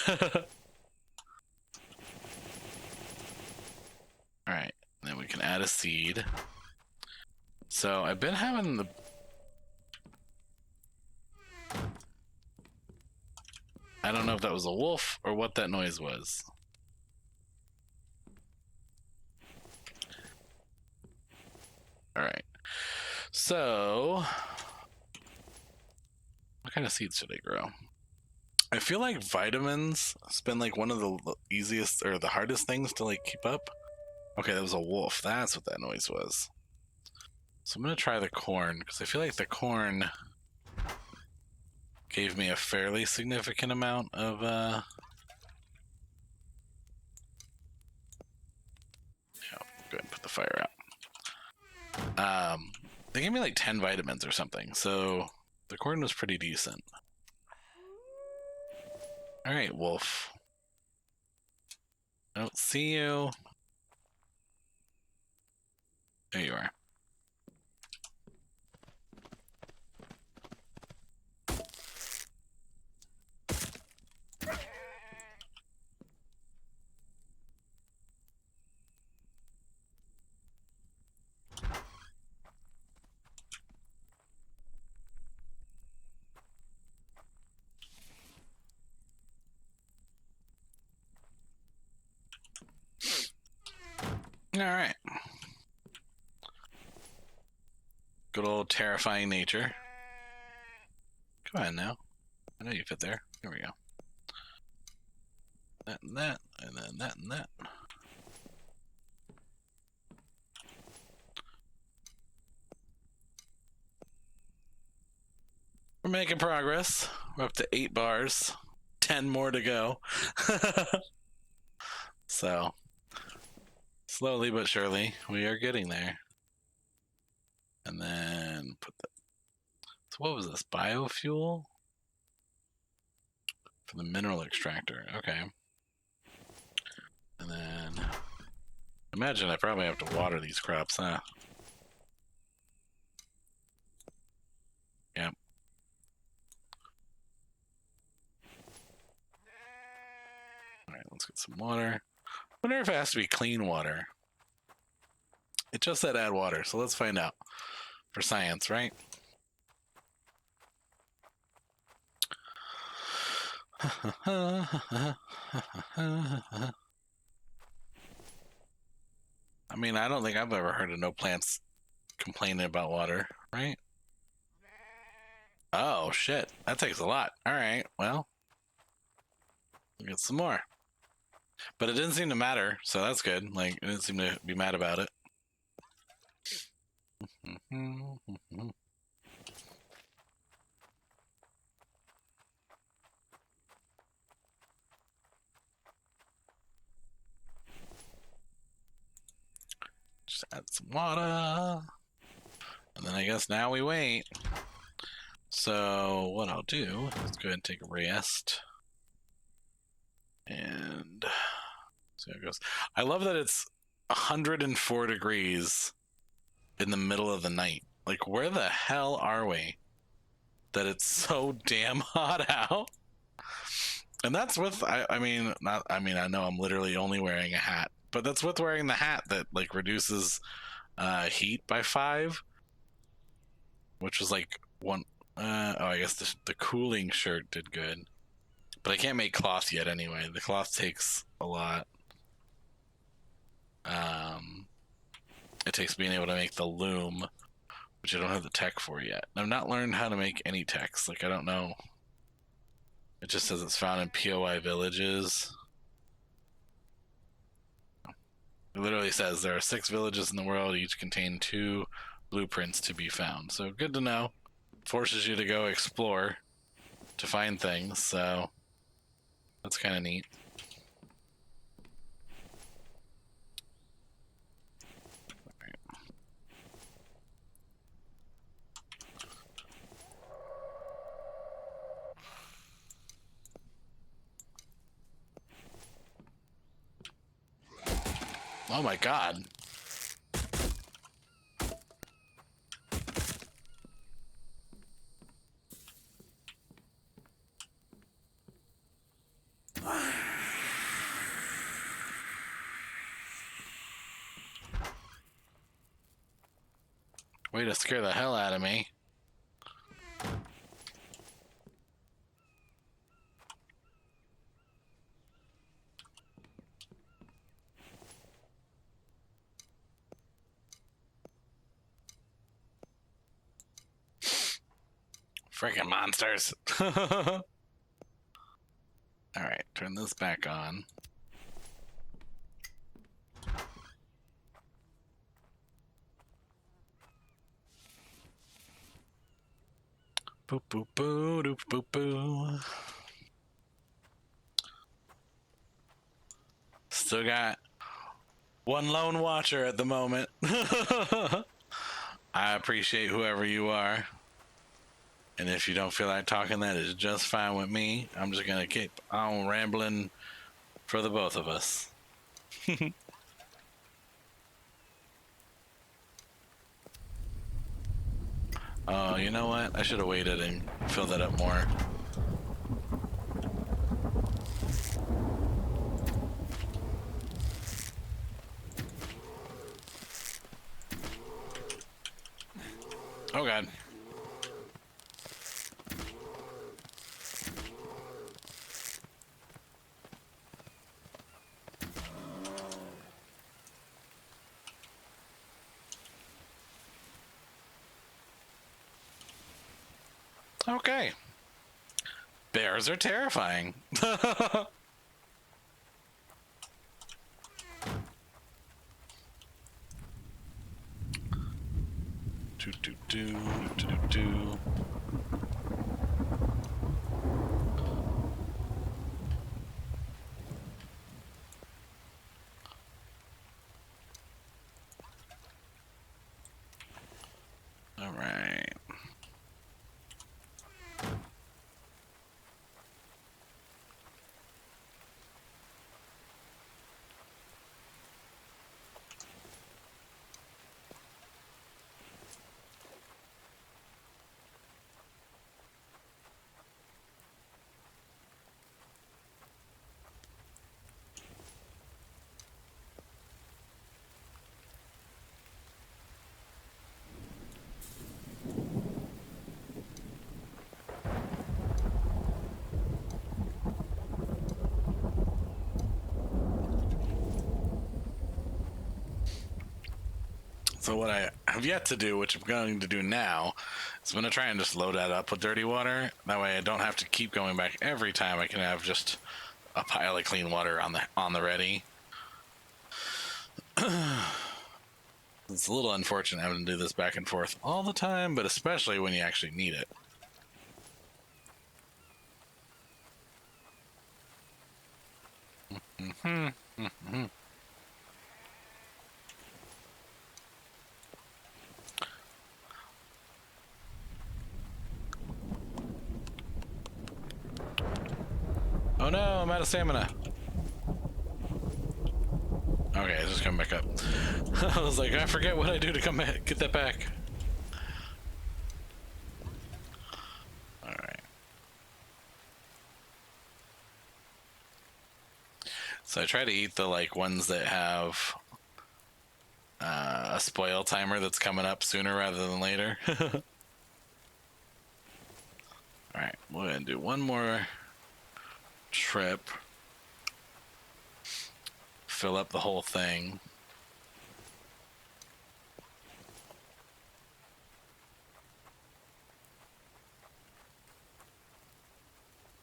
All right, then we can add a seed. So I've been having the I don't know if that was a wolf or what that noise was. All right. So, what kind of seeds should I grow? I feel like vitamins has been like one of the easiest or the hardest things to like keep up. Okay, that was a wolf. That's what that noise was. So I'm gonna try the corn because I feel like the corn gave me a fairly significant amount of yeah, go ahead and put the fire out. They gave me like 10 vitamins or something, so the corn was pretty decent. All right, wolf. I don't see you. There you are. All right. Good old terrifying nature. Come on now. I know you fit there. Here we go. That and that, and then that and that. We're making progress. We're up to 8 bars. 10 more to go. So, slowly but surely, we are getting there. And then put the... So what was this? Biofuel? For the mineral extractor. Okay. And then... Imagine I probably have to water these crops, huh? Yep. Alright, let's get some water. I wonder if it has to be clean water. It just said add water, so let's find out. For science, right? I mean, I don't think I've ever heard of no plants complaining about water, right? Oh, shit. That takes a lot. All right, well, we'll get some more. But it didn't seem to matter, so that's good. Like, it didn't seem to be mad about it. Just add some water. And then I guess now we wait. So what I'll do is go ahead and take a rest. And see how it goes. I love that it's 104 degrees in the middle of the night. Like, where the hell are we? That it's so damn hot out. And that's with, I mean, not, I mean, I know I'm literally only wearing a hat, but that's with wearing the hat that like reduces heat by 5, which was like one. Oh, I guess the cooling shirt did good, but I can't make cloth yet anyway. The cloth takes a lot. It takes being able to make the loom, which I don't have the tech for yet. I've not learned how to make any techs. Like, I don't know. It just says it's found in POI villages. It literally says there are 6 villages in the world, each contain 2 blueprints to be found. So good to know. Forces you to go explore to find things, so that's kind of neat. Oh my god. Way to scare the hell out of me. Freaking monsters. Alright, turn this back on. Boop boop boo doop boop boo. Still got one lone watcher at the moment. I appreciate whoever you are. And if you don't feel like talking, that is just fine with me. I'm just gonna keep on rambling for the both of us. Oh, you know what? I should have waited and filled that up more. Oh god. Okay. Bears are terrifying. do do do do do do. All right. So what I have yet to do, which I'm going to do now, is I'm going to try and just load that up with dirty water. That way I don't have to keep going back every time. I can have just a pile of clean water on the ready. It's a little unfortunate having to do this back and forth all the time, but especially when you actually need it. Oh no, I'm out of stamina. Okay, it's just coming back up. I was like, I forget what I do to come back, get that back. Alright. So I try to eat the ones that have a spoil timer that's coming up sooner rather than later. Alright, we're gonna do one more trip. Fill up the whole thing.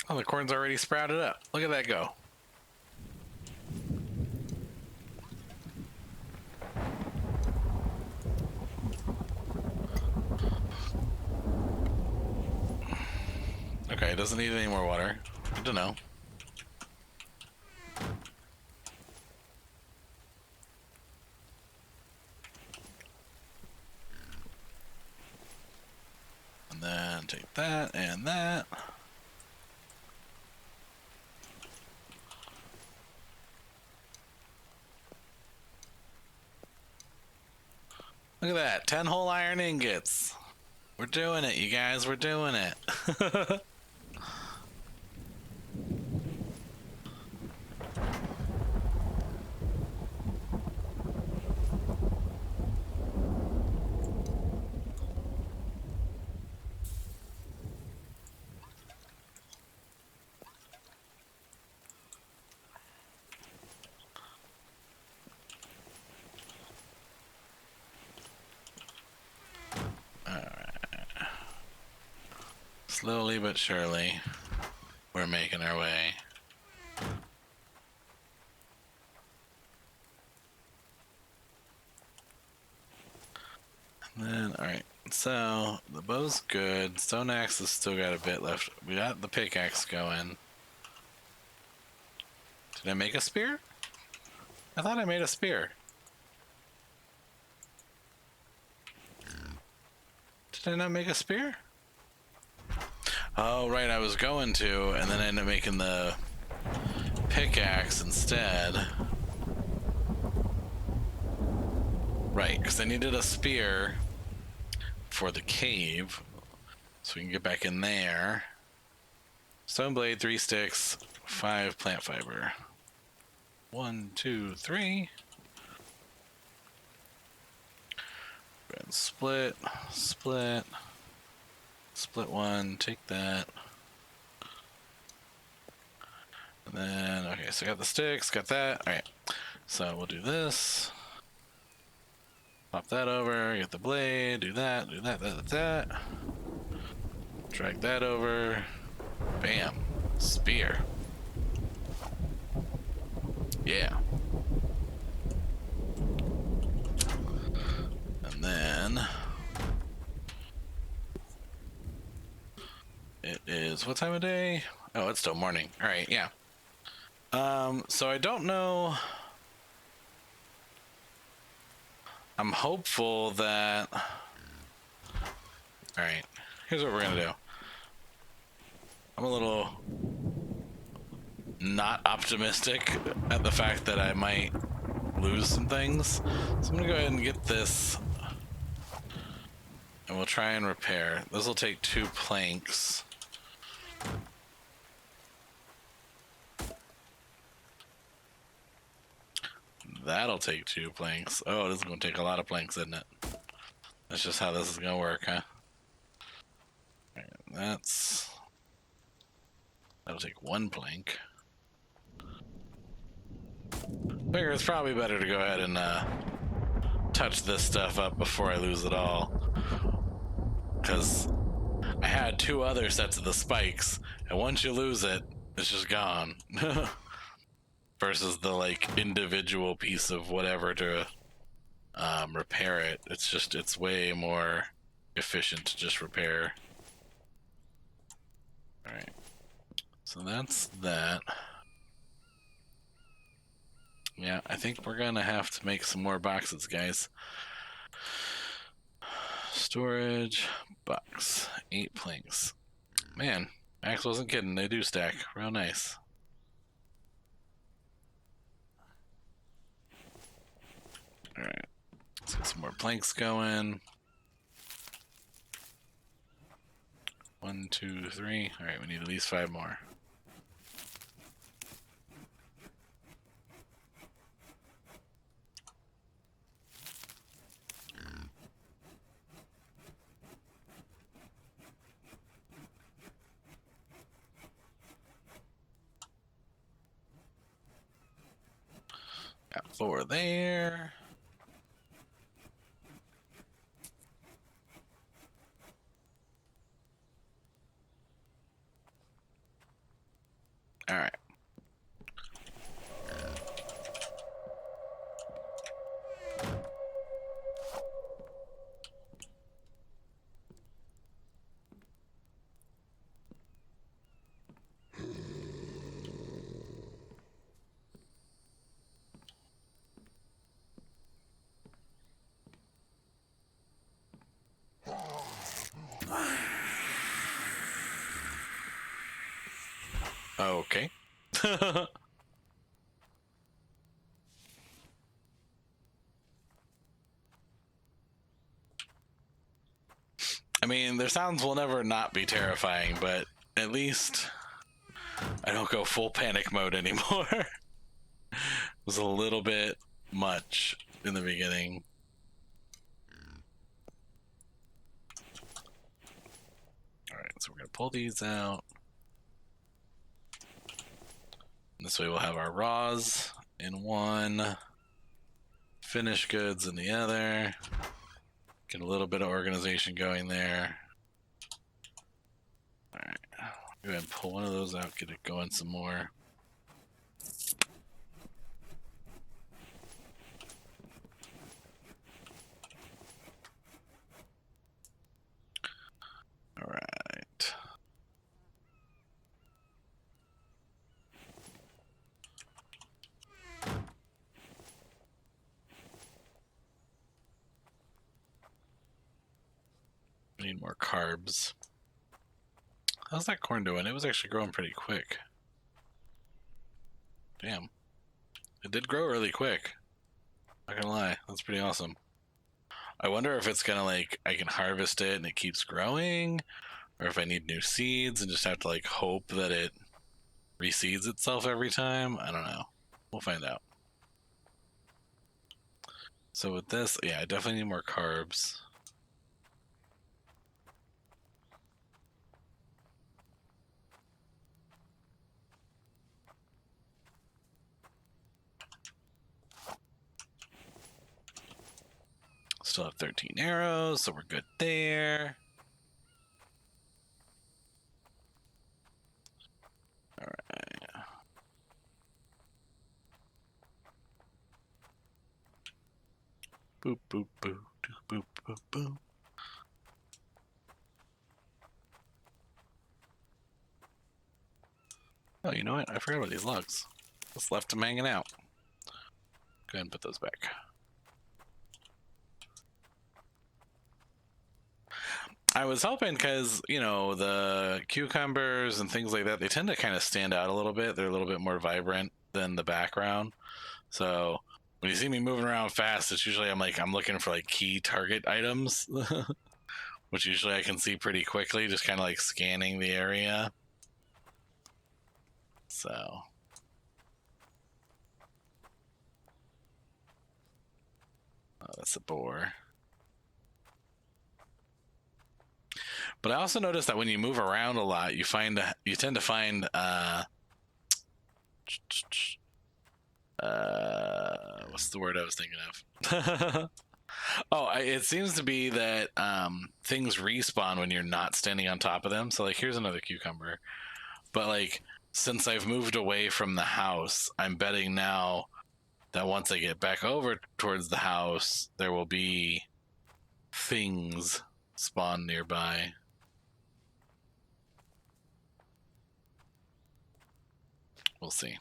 Oh, the corn's already sprouted up. Look at that go. Okay, it doesn't need any more water. Good to know. And then take that and that. Look at that, 10 whole iron ingots. We're doing it, you guys, we're doing it. Slowly but surely, we're making our way. And then, alright, so the bow's good. Stone axe has still got a bit left. We got the pickaxe going. Did I make a spear? I thought I made a spear. Did I not make a spear? Oh, right, I was going to, and then I ended up making the pickaxe instead. Right, because I needed a spear for the cave, so we can get back in there. Stone blade, 3 sticks, 5 plant fiber. 1, 2, 3. And split, split. Split one, take that. And then, okay, so I got the sticks, got that. Alright, so we'll do this. Pop that over, get the blade, do that, that. Drag that over. Bam. Spear. Yeah. And then it is what time of day? Oh, it's still morning. All right, yeah. So I don't know. I'm hopeful that. All right, here's what we're gonna do. I'm a little not optimistic at the fact that I might lose some things. So I'm gonna go ahead and get this. And we'll try and repair. This will take 2 planks. That'll take 2 planks. Oh, this is going to take a lot of planks, isn't it? That's just how this is going to work, huh? Right, that'll take 1 plank. Figure it's probably better to go ahead and touch this stuff up before I lose it all, because I had 2 other sets of the spikes, and once you lose it, it's just gone. Versus the like individual piece of whatever to repair it. It's way more efficient to just repair. All right, so that's that. Yeah, I think we're gonna have to make some more boxes, guys. Storage box, 8 planks. Man, Max wasn't kidding. They do stack real nice. All right, let's get some more planks going. 1, 2, 3. All right, we need at least 5 more. Got 4 there. All right. Okay. I mean, their sounds will never not be terrifying, but at least I don't go full panic mode anymore. It was a little bit much in the beginning. Alright, so we're going to pull these out. This way we'll have our raws in one, finished goods in the other. Get a little bit of organization going there. Alright, go ahead and pull one of those out, get it going some more. Alright. Need more carbs. How's that corn doing? It was actually growing pretty quick. Damn. It did grow really quick. Not gonna lie, that's pretty awesome. I wonder if it's gonna like, I can harvest it and it keeps growing, or if I need new seeds and just have to like hope that it reseeds itself every time. I don't know. We'll find out. So with this, yeah, I definitely need more carbs. Still have 13 arrows, so we're good there. All right. Boop, boop, boop, boop, boop, boop. Oh, you know what? I forgot about these logs. Just left them hanging out. Go ahead and put those back. I was hoping because, you know, the cucumbers and things like that, they tend to kind of stand out a little bit. They're a little bit more vibrant than the background. So when you see me moving around fast, it's usually I'm looking for like key target items, which usually I can see pretty quickly, just kind of like scanning the area. So. Oh, that's a boar. But I also noticed that when you move around a lot, you tend to find what's the word I was thinking of? Oh, it seems to be that things respawn when you're not standing on top of them. So, like, here's another cucumber. But, like, since I've moved away from the house, I'm betting now that once I get back over towards the house, there will be things spawn nearby. We'll see.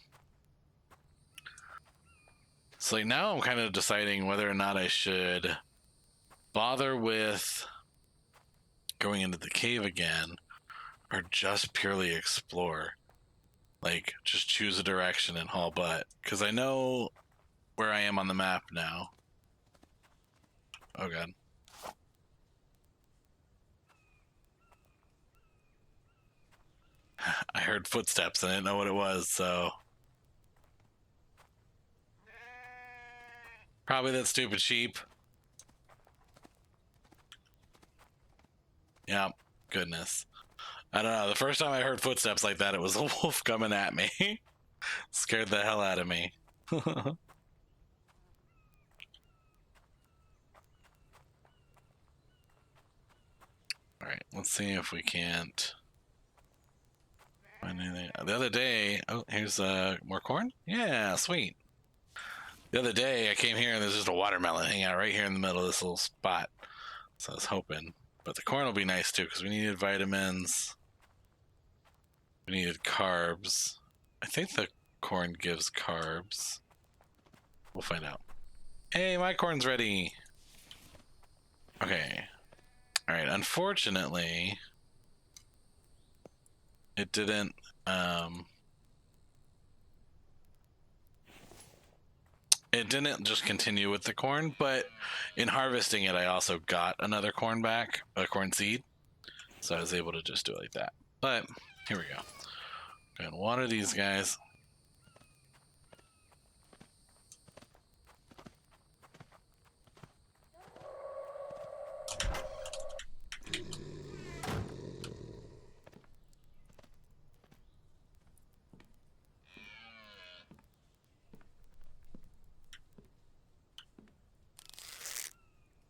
So, like, now I'm kind of deciding whether or not I should bother with going into the cave again or just purely explore. Like, just choose a direction and haul butt. Because I know where I am on the map now. Oh, God. I heard footsteps and I didn't know what it was, so... Probably that stupid sheep. Yeah, goodness. I don't know. The first time I heard footsteps like that, it was a wolf coming at me. Scared the hell out of me. All right, let's see if we can't find anything. The other day, oh, here's more corn. Yeah, sweet. The other day, I came here and there's just a watermelon hanging out right here in the middle of this little spot. So I was hoping, but the corn will be nice too because we needed vitamins. We needed carbs. I think the corn gives carbs. We'll find out. Hey, my corn's ready. Okay. All right. Unfortunately, it didn't. It didn't just continue with the corn, but in harvesting it, I also got another corn back, a corn seed. So I was able to just do it like that. But here we go. Go ahead and water these guys.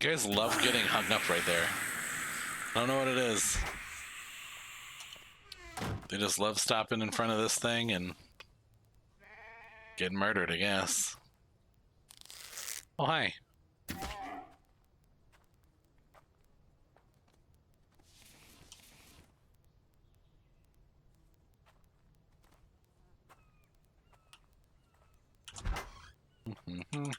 You guys love getting hung up right there. I don't know what it is. They just love stopping in front of this thing and getting murdered, I guess. Oh, hi. Mm-hmm.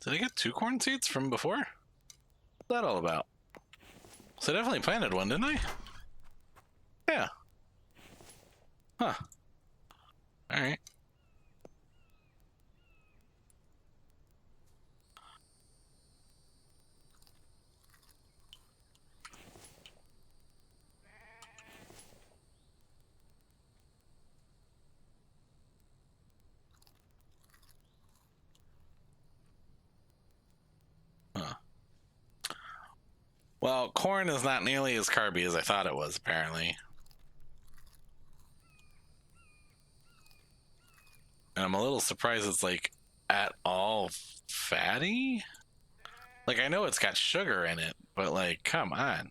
Did I get 2 corn seeds from before? What's that all about? So I definitely planted one, didn't I? Yeah. Huh. Alright. Huh. Well, corn is not nearly as carby as I thought it was, apparently. And I'm a little surprised it's, like, at all fatty? Like, I know it's got sugar in it, but, like, come on.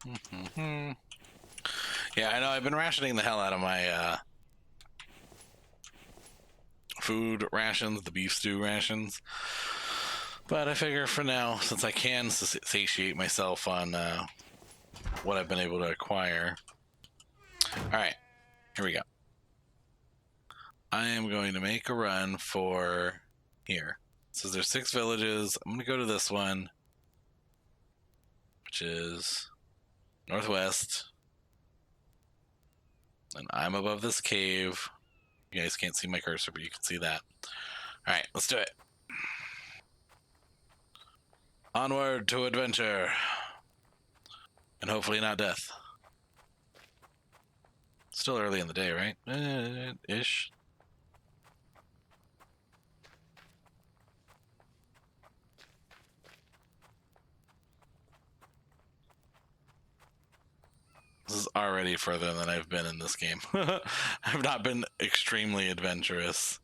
Mm-hmm. Yeah, I know. I've been rationing the hell out of my food rations, the beef stew rations. But I figure for now, since I can satiate myself on what I've been able to acquire. All right, here we go. I am going to make a run for here. So there's 6 villages. I'm going to go to this one, which is northwest. And I'm above this cave. You guys can't see my cursor, but you can see that. All right, let's do it. Onward to adventure. And hopefully not death. Still early in the day, right? Ish. This is already further than I've been in this game. I've not been extremely adventurous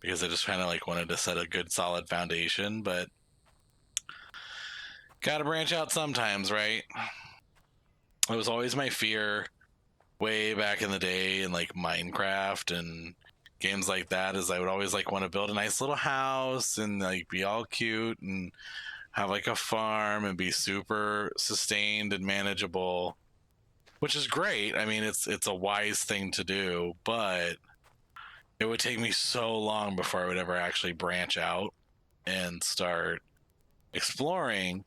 because I just kind of like wanted to set a good solid foundation, but gotta branch out sometimes, right? It was always my fear way back in the day in like Minecraft and games like that, is I would always like want to build a nice little house and like be all cute and have like a farm and be super sustained and manageable, which is great. I mean, it's a wise thing to do, but it would take me so long before I would ever actually branch out and start exploring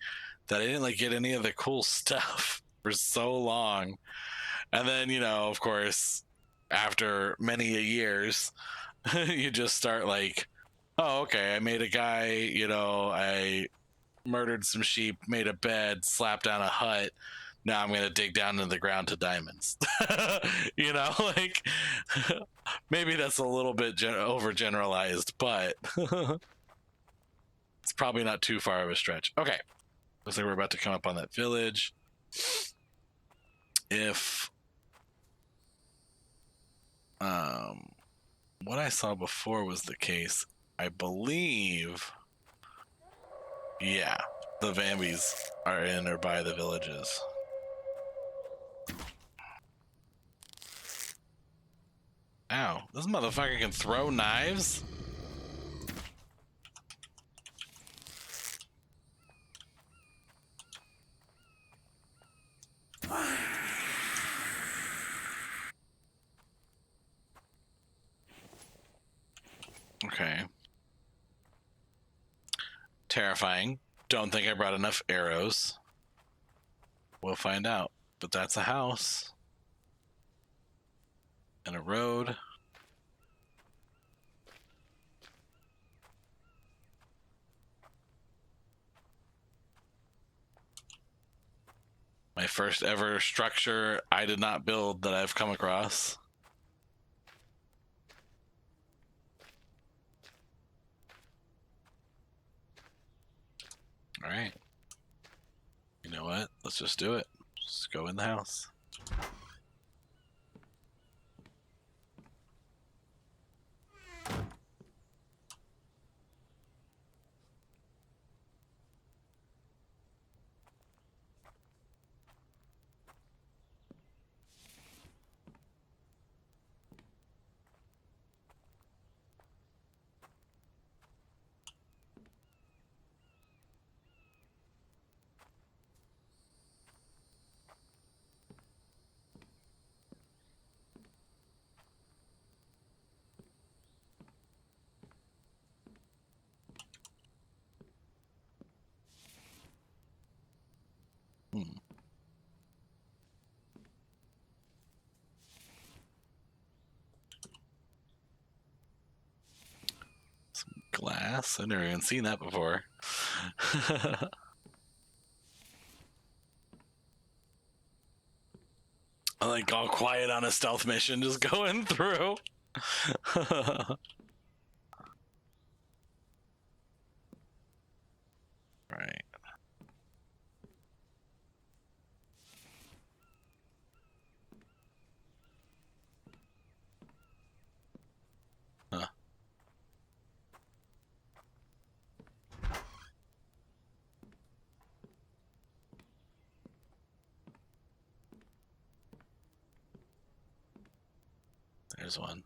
that I didn't like get any of the cool stuff for so long. And then, you know, of course, after many years, you just start like, oh, okay, I made a guy, you know, I murdered some sheep, made a bed, slapped down a hut. Now I'm going to dig down into the ground to diamonds. You know, like maybe that's a little bit overgeneralized, but it's probably not too far of a stretch. Okay. Looks like we're about to come up on that village. If what I saw before was the case, I believe, yeah, the Vambies are in or by the villages. Ow, this motherfucker can throw knives? Okay. Terrifying. Don't think I brought enough arrows. We'll find out. But that's a house. And a road. My first ever structure I did not build that I've come across. All right. You know what? Let's just do it. Just go in the house. Some glass. I've never even seen that before. I'm like all quiet on a stealth mission, just going through. Right. Huh. There's one.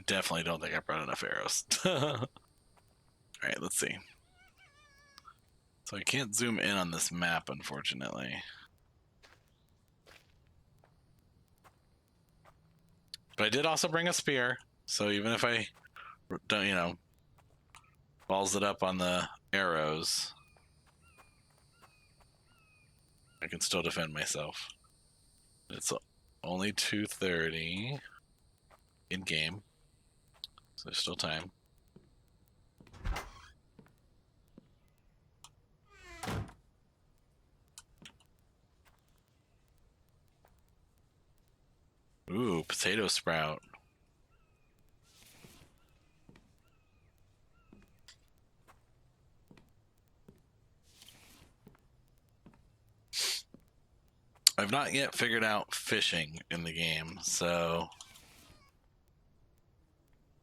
definitely don't think I brought enough arrows. All right, let's see. So I can't zoom in on this map, unfortunately. But I did also bring a spear, so even if I don't, you know, balls it up on the arrows, I can still defend myself. It's only 2:30 in game, so there's still time. Ooh, potato sprout. I've not yet figured out fishing in the game, so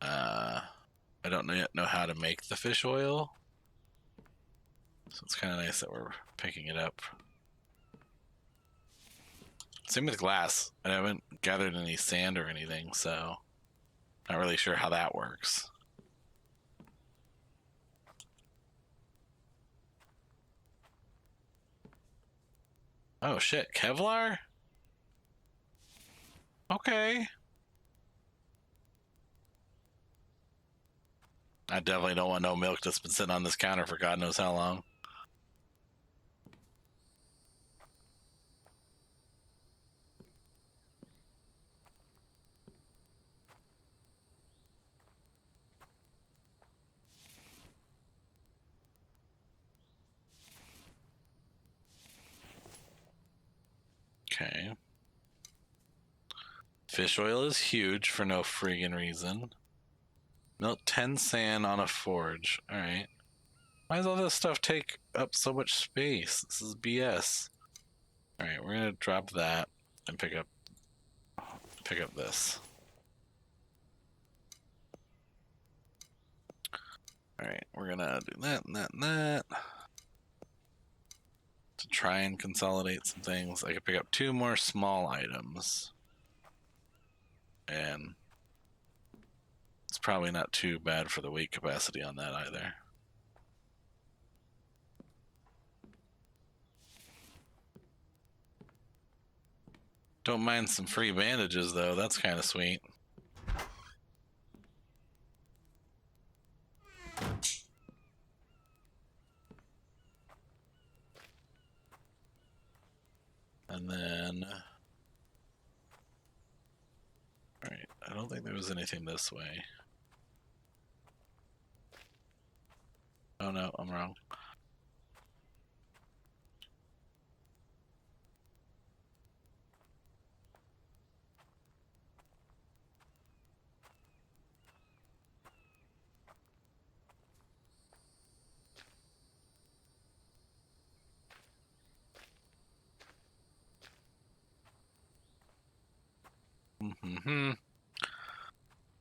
I don't yet know how to make the fish oil. So it's kind of nice that we're picking it up. Same with glass. I haven't gathered any sand or anything, so not really sure how that works. Oh shit, Kevlar? Okay. I definitely don't want no milk that's been sitting on this counter for God knows how long. Okay. Fish oil is huge for no friggin' reason. Melt 10 sand on a forge. Alright. Why does all this stuff take up so much space? This is BS. Alright, we're gonna drop that and pick up this. Alright, we're gonna do that and that and that. To try and consolidate some things. I could pick up 2 more small items. And it's probably not too bad for the weight capacity on that either. Don't mind some free bandages though, that's kind of sweet. And then, alright, I don't think there was anything this way. Oh no, I'm wrong. Mm-hmm.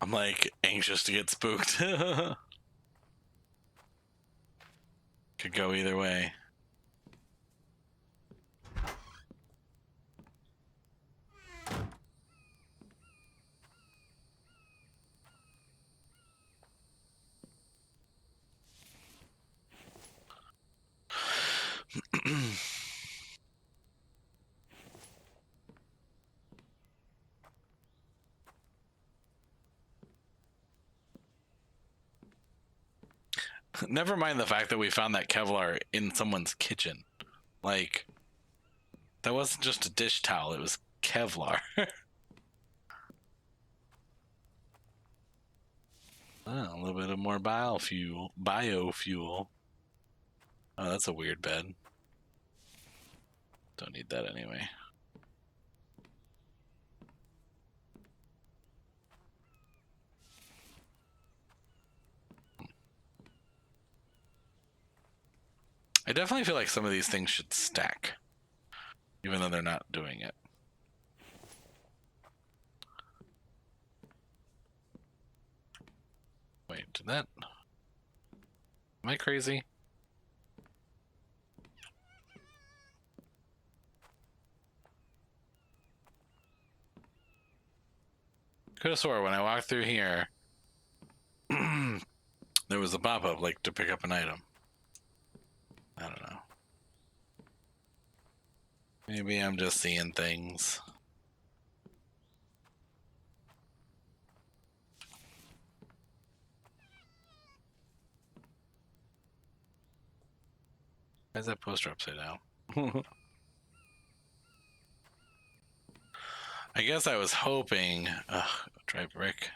I'm like anxious to get spooked. Could go either way. Never mind the fact that we found that Kevlar in someone's kitchen. Like, that wasn't just a dish towel, it was Kevlar. Oh, a little bit of more biofuel. Oh, that's a weird bed. Don't need that anyway. I definitely feel like some of these things should stack, even though they're not doing it. Wait, did that... Am I crazy? Could have swore when I walked through here, there was a pop-up like to pick up an item. I don't know. Maybe I'm just seeing things. Why is that poster upside down? I guess I was hoping. Dry brick.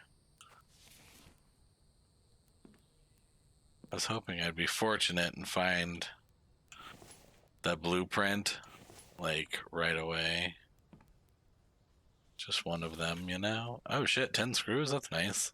I was hoping I'd be fortunate and find that blueprint like right away. Just one of them, you know? Oh shit, 10 screws? That's nice.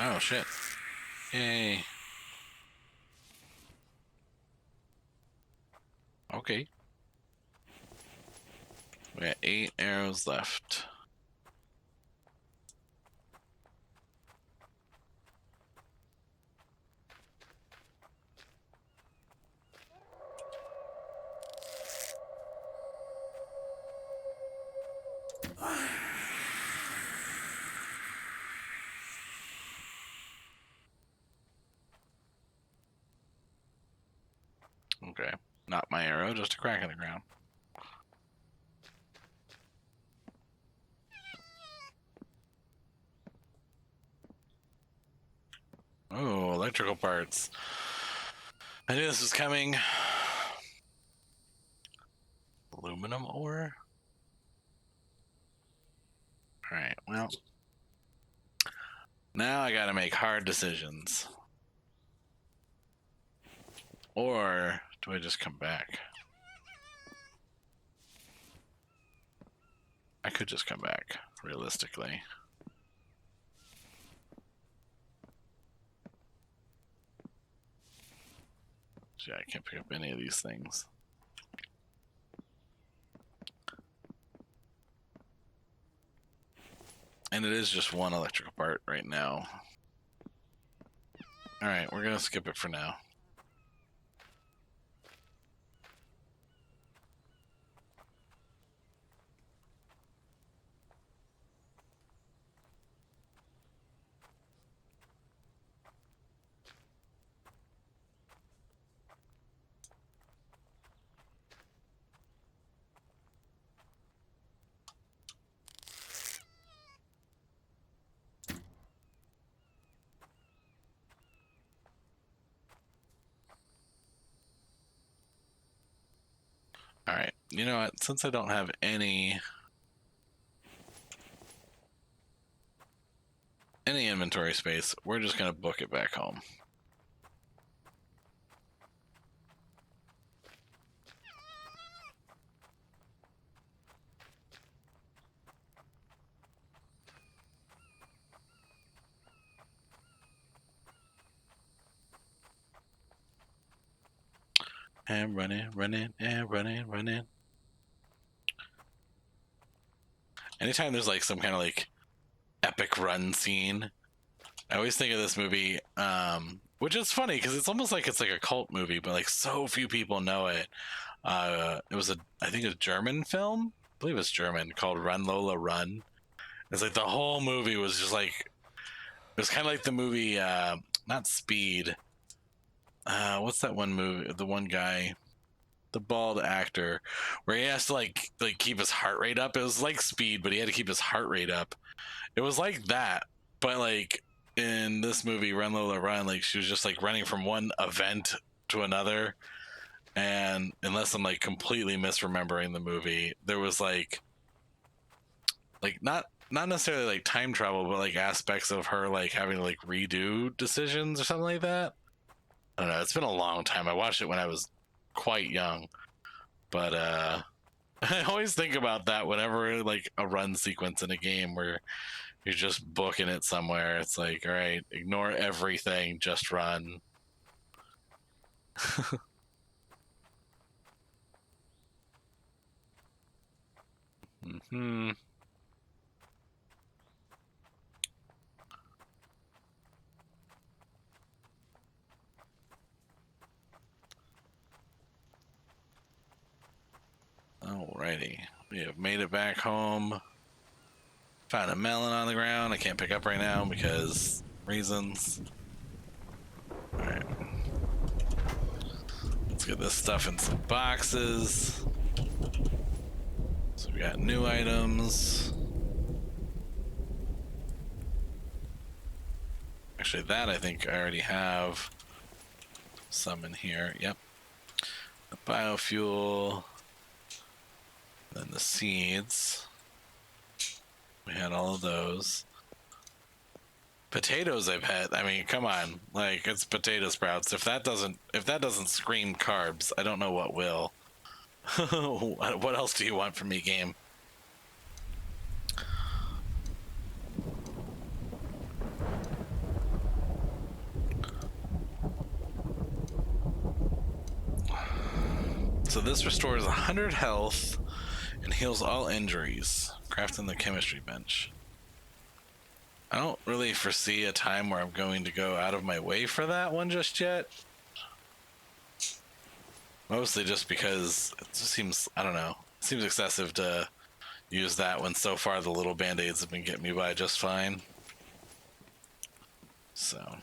Oh shit. Yay. Okay. We got 8 arrows left. Okay. Not my arrow, just a crack in the ground. Oh, electrical parts. I knew this was coming. Aluminum ore? Alright, well. Now I gotta make hard decisions. Or do I just come back? I could just come back, realistically. Yeah, I can't pick up any of these things. And it is just one electrical part right now. Alright, we're gonna skip it for now. Alright, you know what? Since I don't have any inventory space, we're just gonna book it back home. And running, and running. Anytime there's like some kind of like epic run scene, I always think of this movie, which is funny because it's almost like it's like a cult movie, but like so few people know it. It was I think a German film. I believe it's German, called Run Lola Run. It's like the whole movie was just like, it was kind of like the movie, not Speed. What's that one movie? The one guy, the bald actor, where he has to like keep his heart rate up. It was like Speed, but he had to keep his heart rate up. It was like that, but like in this movie, Run Lola Run, like she was just like running from one event to another. And unless I'm like completely misremembering the movie, there was like not necessarily like time travel, but like aspects of her like having to like redo decisions or something like that. I don't know. It's been a long time. I watched it when I was quite young, but I always think about that whenever like a run sequence in a game where You're just booking it somewhere. It's like, all right, ignore everything, just run. Hmm. Alrighty, we have made it back home. Found a melon on the ground. I can't pick up right now because reasons. All right, let's get this stuff in some boxes. So we got new items. Actually, that I think I already have some in here. Yep. The biofuel. Then the seeds. We had all of those. Potatoes I've had. I mean, come on. Like, it's potato sprouts. If that doesn't scream carbs, I don't know what will. What else do you want from me, game? So this restores 100 health and heals all injuries. Crafting the chemistry bench. I don't really foresee a time where I'm going to go out of my way for that one just yet. Mostly just because it just seems, I don't know, it seems excessive to use that when so far the little band-aids have been getting me by just fine. So...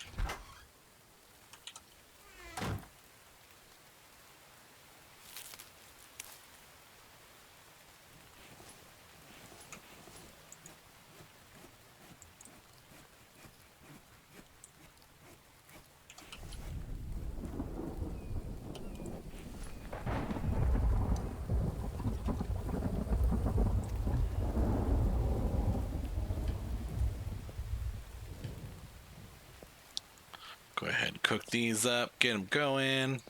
go ahead and cook these up, get them going.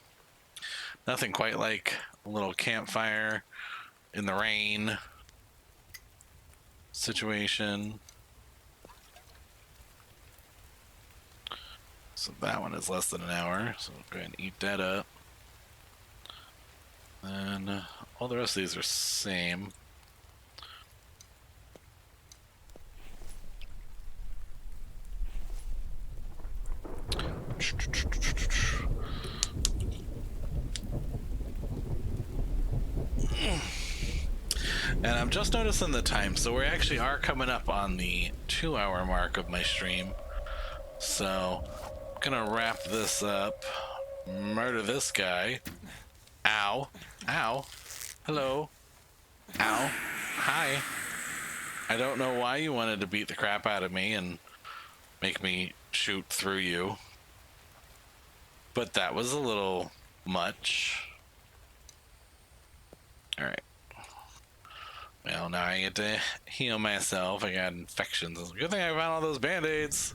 Nothing quite like a little campfire in the rain situation. So that one is less than an hour, so we'll go ahead and eat that up. And all the rest of these are same. And I'm just noticing the time, so we actually are coming up on the 2-hour mark of my stream. So I'm gonna wrap this up, murder this guy. Ow. Ow. Hello. Ow. Hi. I don't know why you wanted to beat the crap out of me and make me shoot through you, but that was a little much. Alright. Well, now I get to heal myself. I got infections. Good thing I found all those band-aids.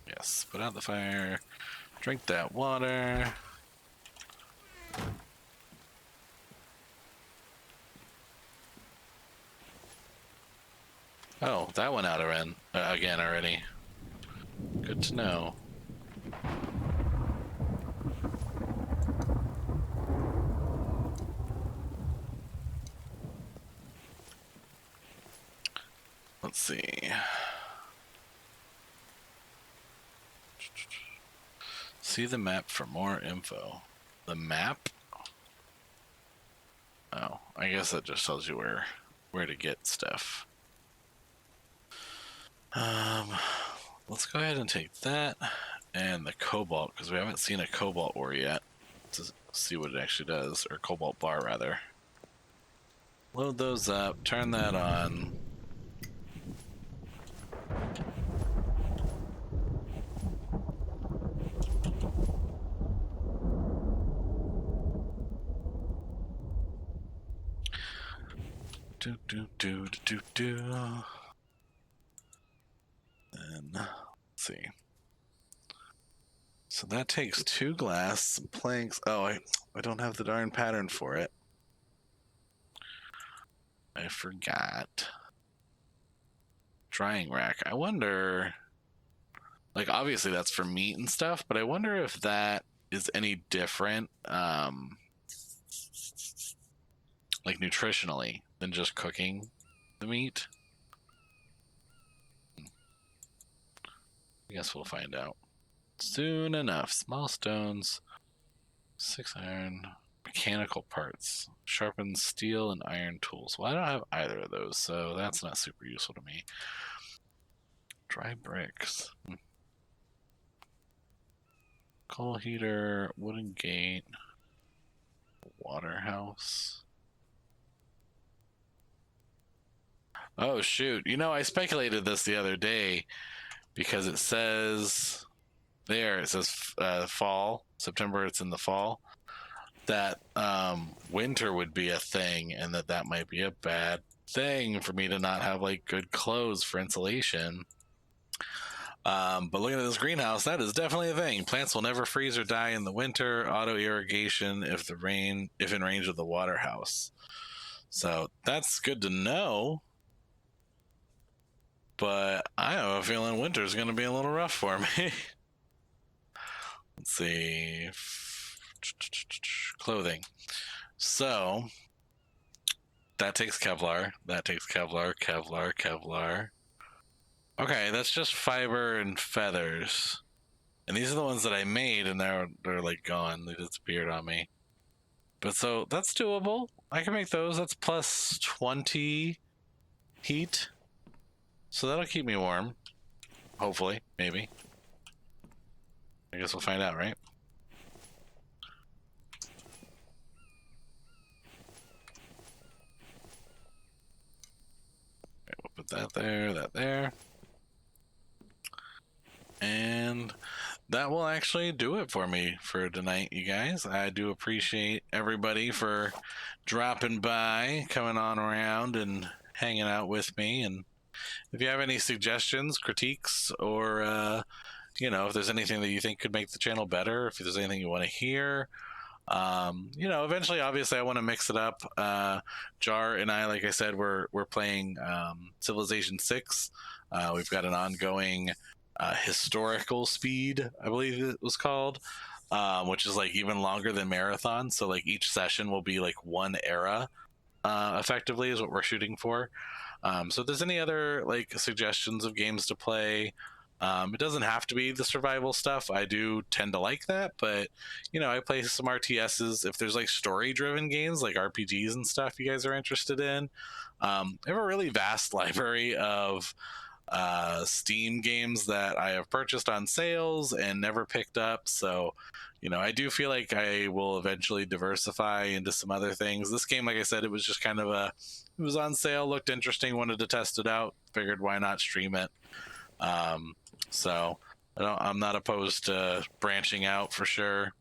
Yes, put out the fire. Drink that water. Oh, that went out again already. Good to know. Let's see. See the map for more info. The map? Oh, I guess that just tells you where to get stuff. Let's go ahead and take that and the cobalt, because we haven't seen a cobalt ore yet to see what it actually does, or cobalt bar rather. Load those up, turn that on. Do. see. So that takes 2 glass, some planks. Oh, I don't have the darn pattern for it. I forgot. Drying rack. I wonder, like, obviously that's for meat and stuff, but I wonder if that is any different, like nutritionally, than just cooking the meat. I guess we'll find out soon enough. Small stones, 6 iron, mechanical parts, sharpened steel and iron tools. Well, I don't have either of those, so that's not super useful to me. Dry bricks. Coal heater, wooden gate, water house. Oh shoot, you know, I speculated this the other day because it says there, it says fall, September, it's in the fall, that winter would be a thing, and that might be a bad thing for me to not have like good clothes for insulation. But looking at this greenhouse, that is definitely a thing. Plants will never freeze or die in the winter. Auto irrigation if in range of the water house. So that's good to know. But I have a feeling winter's going to be a little rough for me. Let's see. Clothing. So that takes Kevlar. That takes Kevlar, Kevlar, Kevlar. Okay, that's just fiber and feathers. And these are the ones that I made, and they're like gone. They disappeared on me. But so that's doable. I can make those. That's plus 20 heat. So that'll keep me warm. Hopefully, maybe. I guess we'll find out, right? Okay, we'll put that there. And that will actually do it for me for tonight, you guys. I do appreciate everybody for dropping by, coming on around and hanging out with me. And if you have any suggestions, critiques, or you know, if there's anything that you think could make the channel better, if there's anything you want to hear, you know, eventually, obviously, I want to mix it up. Jar and I, like I said, we're playing Civilization 6. We've got an ongoing historical speed, I believe it was called, which is like even longer than marathon. So like each session will be like one era, effectively, is what we're shooting for. So if there's any other like suggestions of games to play, it doesn't have to be the survival stuff. I do tend to like that, but you know, I play some RTSs. If there's like story-driven games like RPGs and stuff you guys are interested in, I have a really vast library of Steam games that I have purchased on sales and never picked up. So, you know, I do feel like I will eventually diversify into some other things. This game, like I said, it was just kind of it was on sale, looked interesting, wanted to test it out, figured why not stream it. So I'm not opposed to branching out for sure.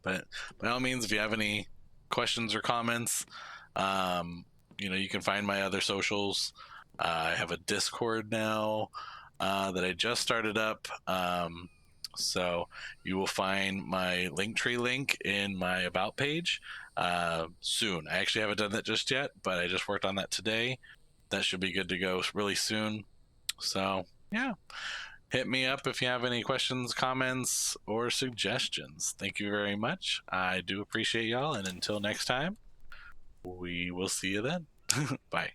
But by all means, if you have any questions or comments, you know, you can find my other socials. I have a Discord now that I just started up. So you will find my Linktree link in my About page soon. I actually haven't done that just yet, but I just worked on that today. That should be good to go really soon. So, yeah. Hit me up if you have any questions, comments, or suggestions. Thank you very much. I do appreciate y'all, and until next time, we will see you then. Bye.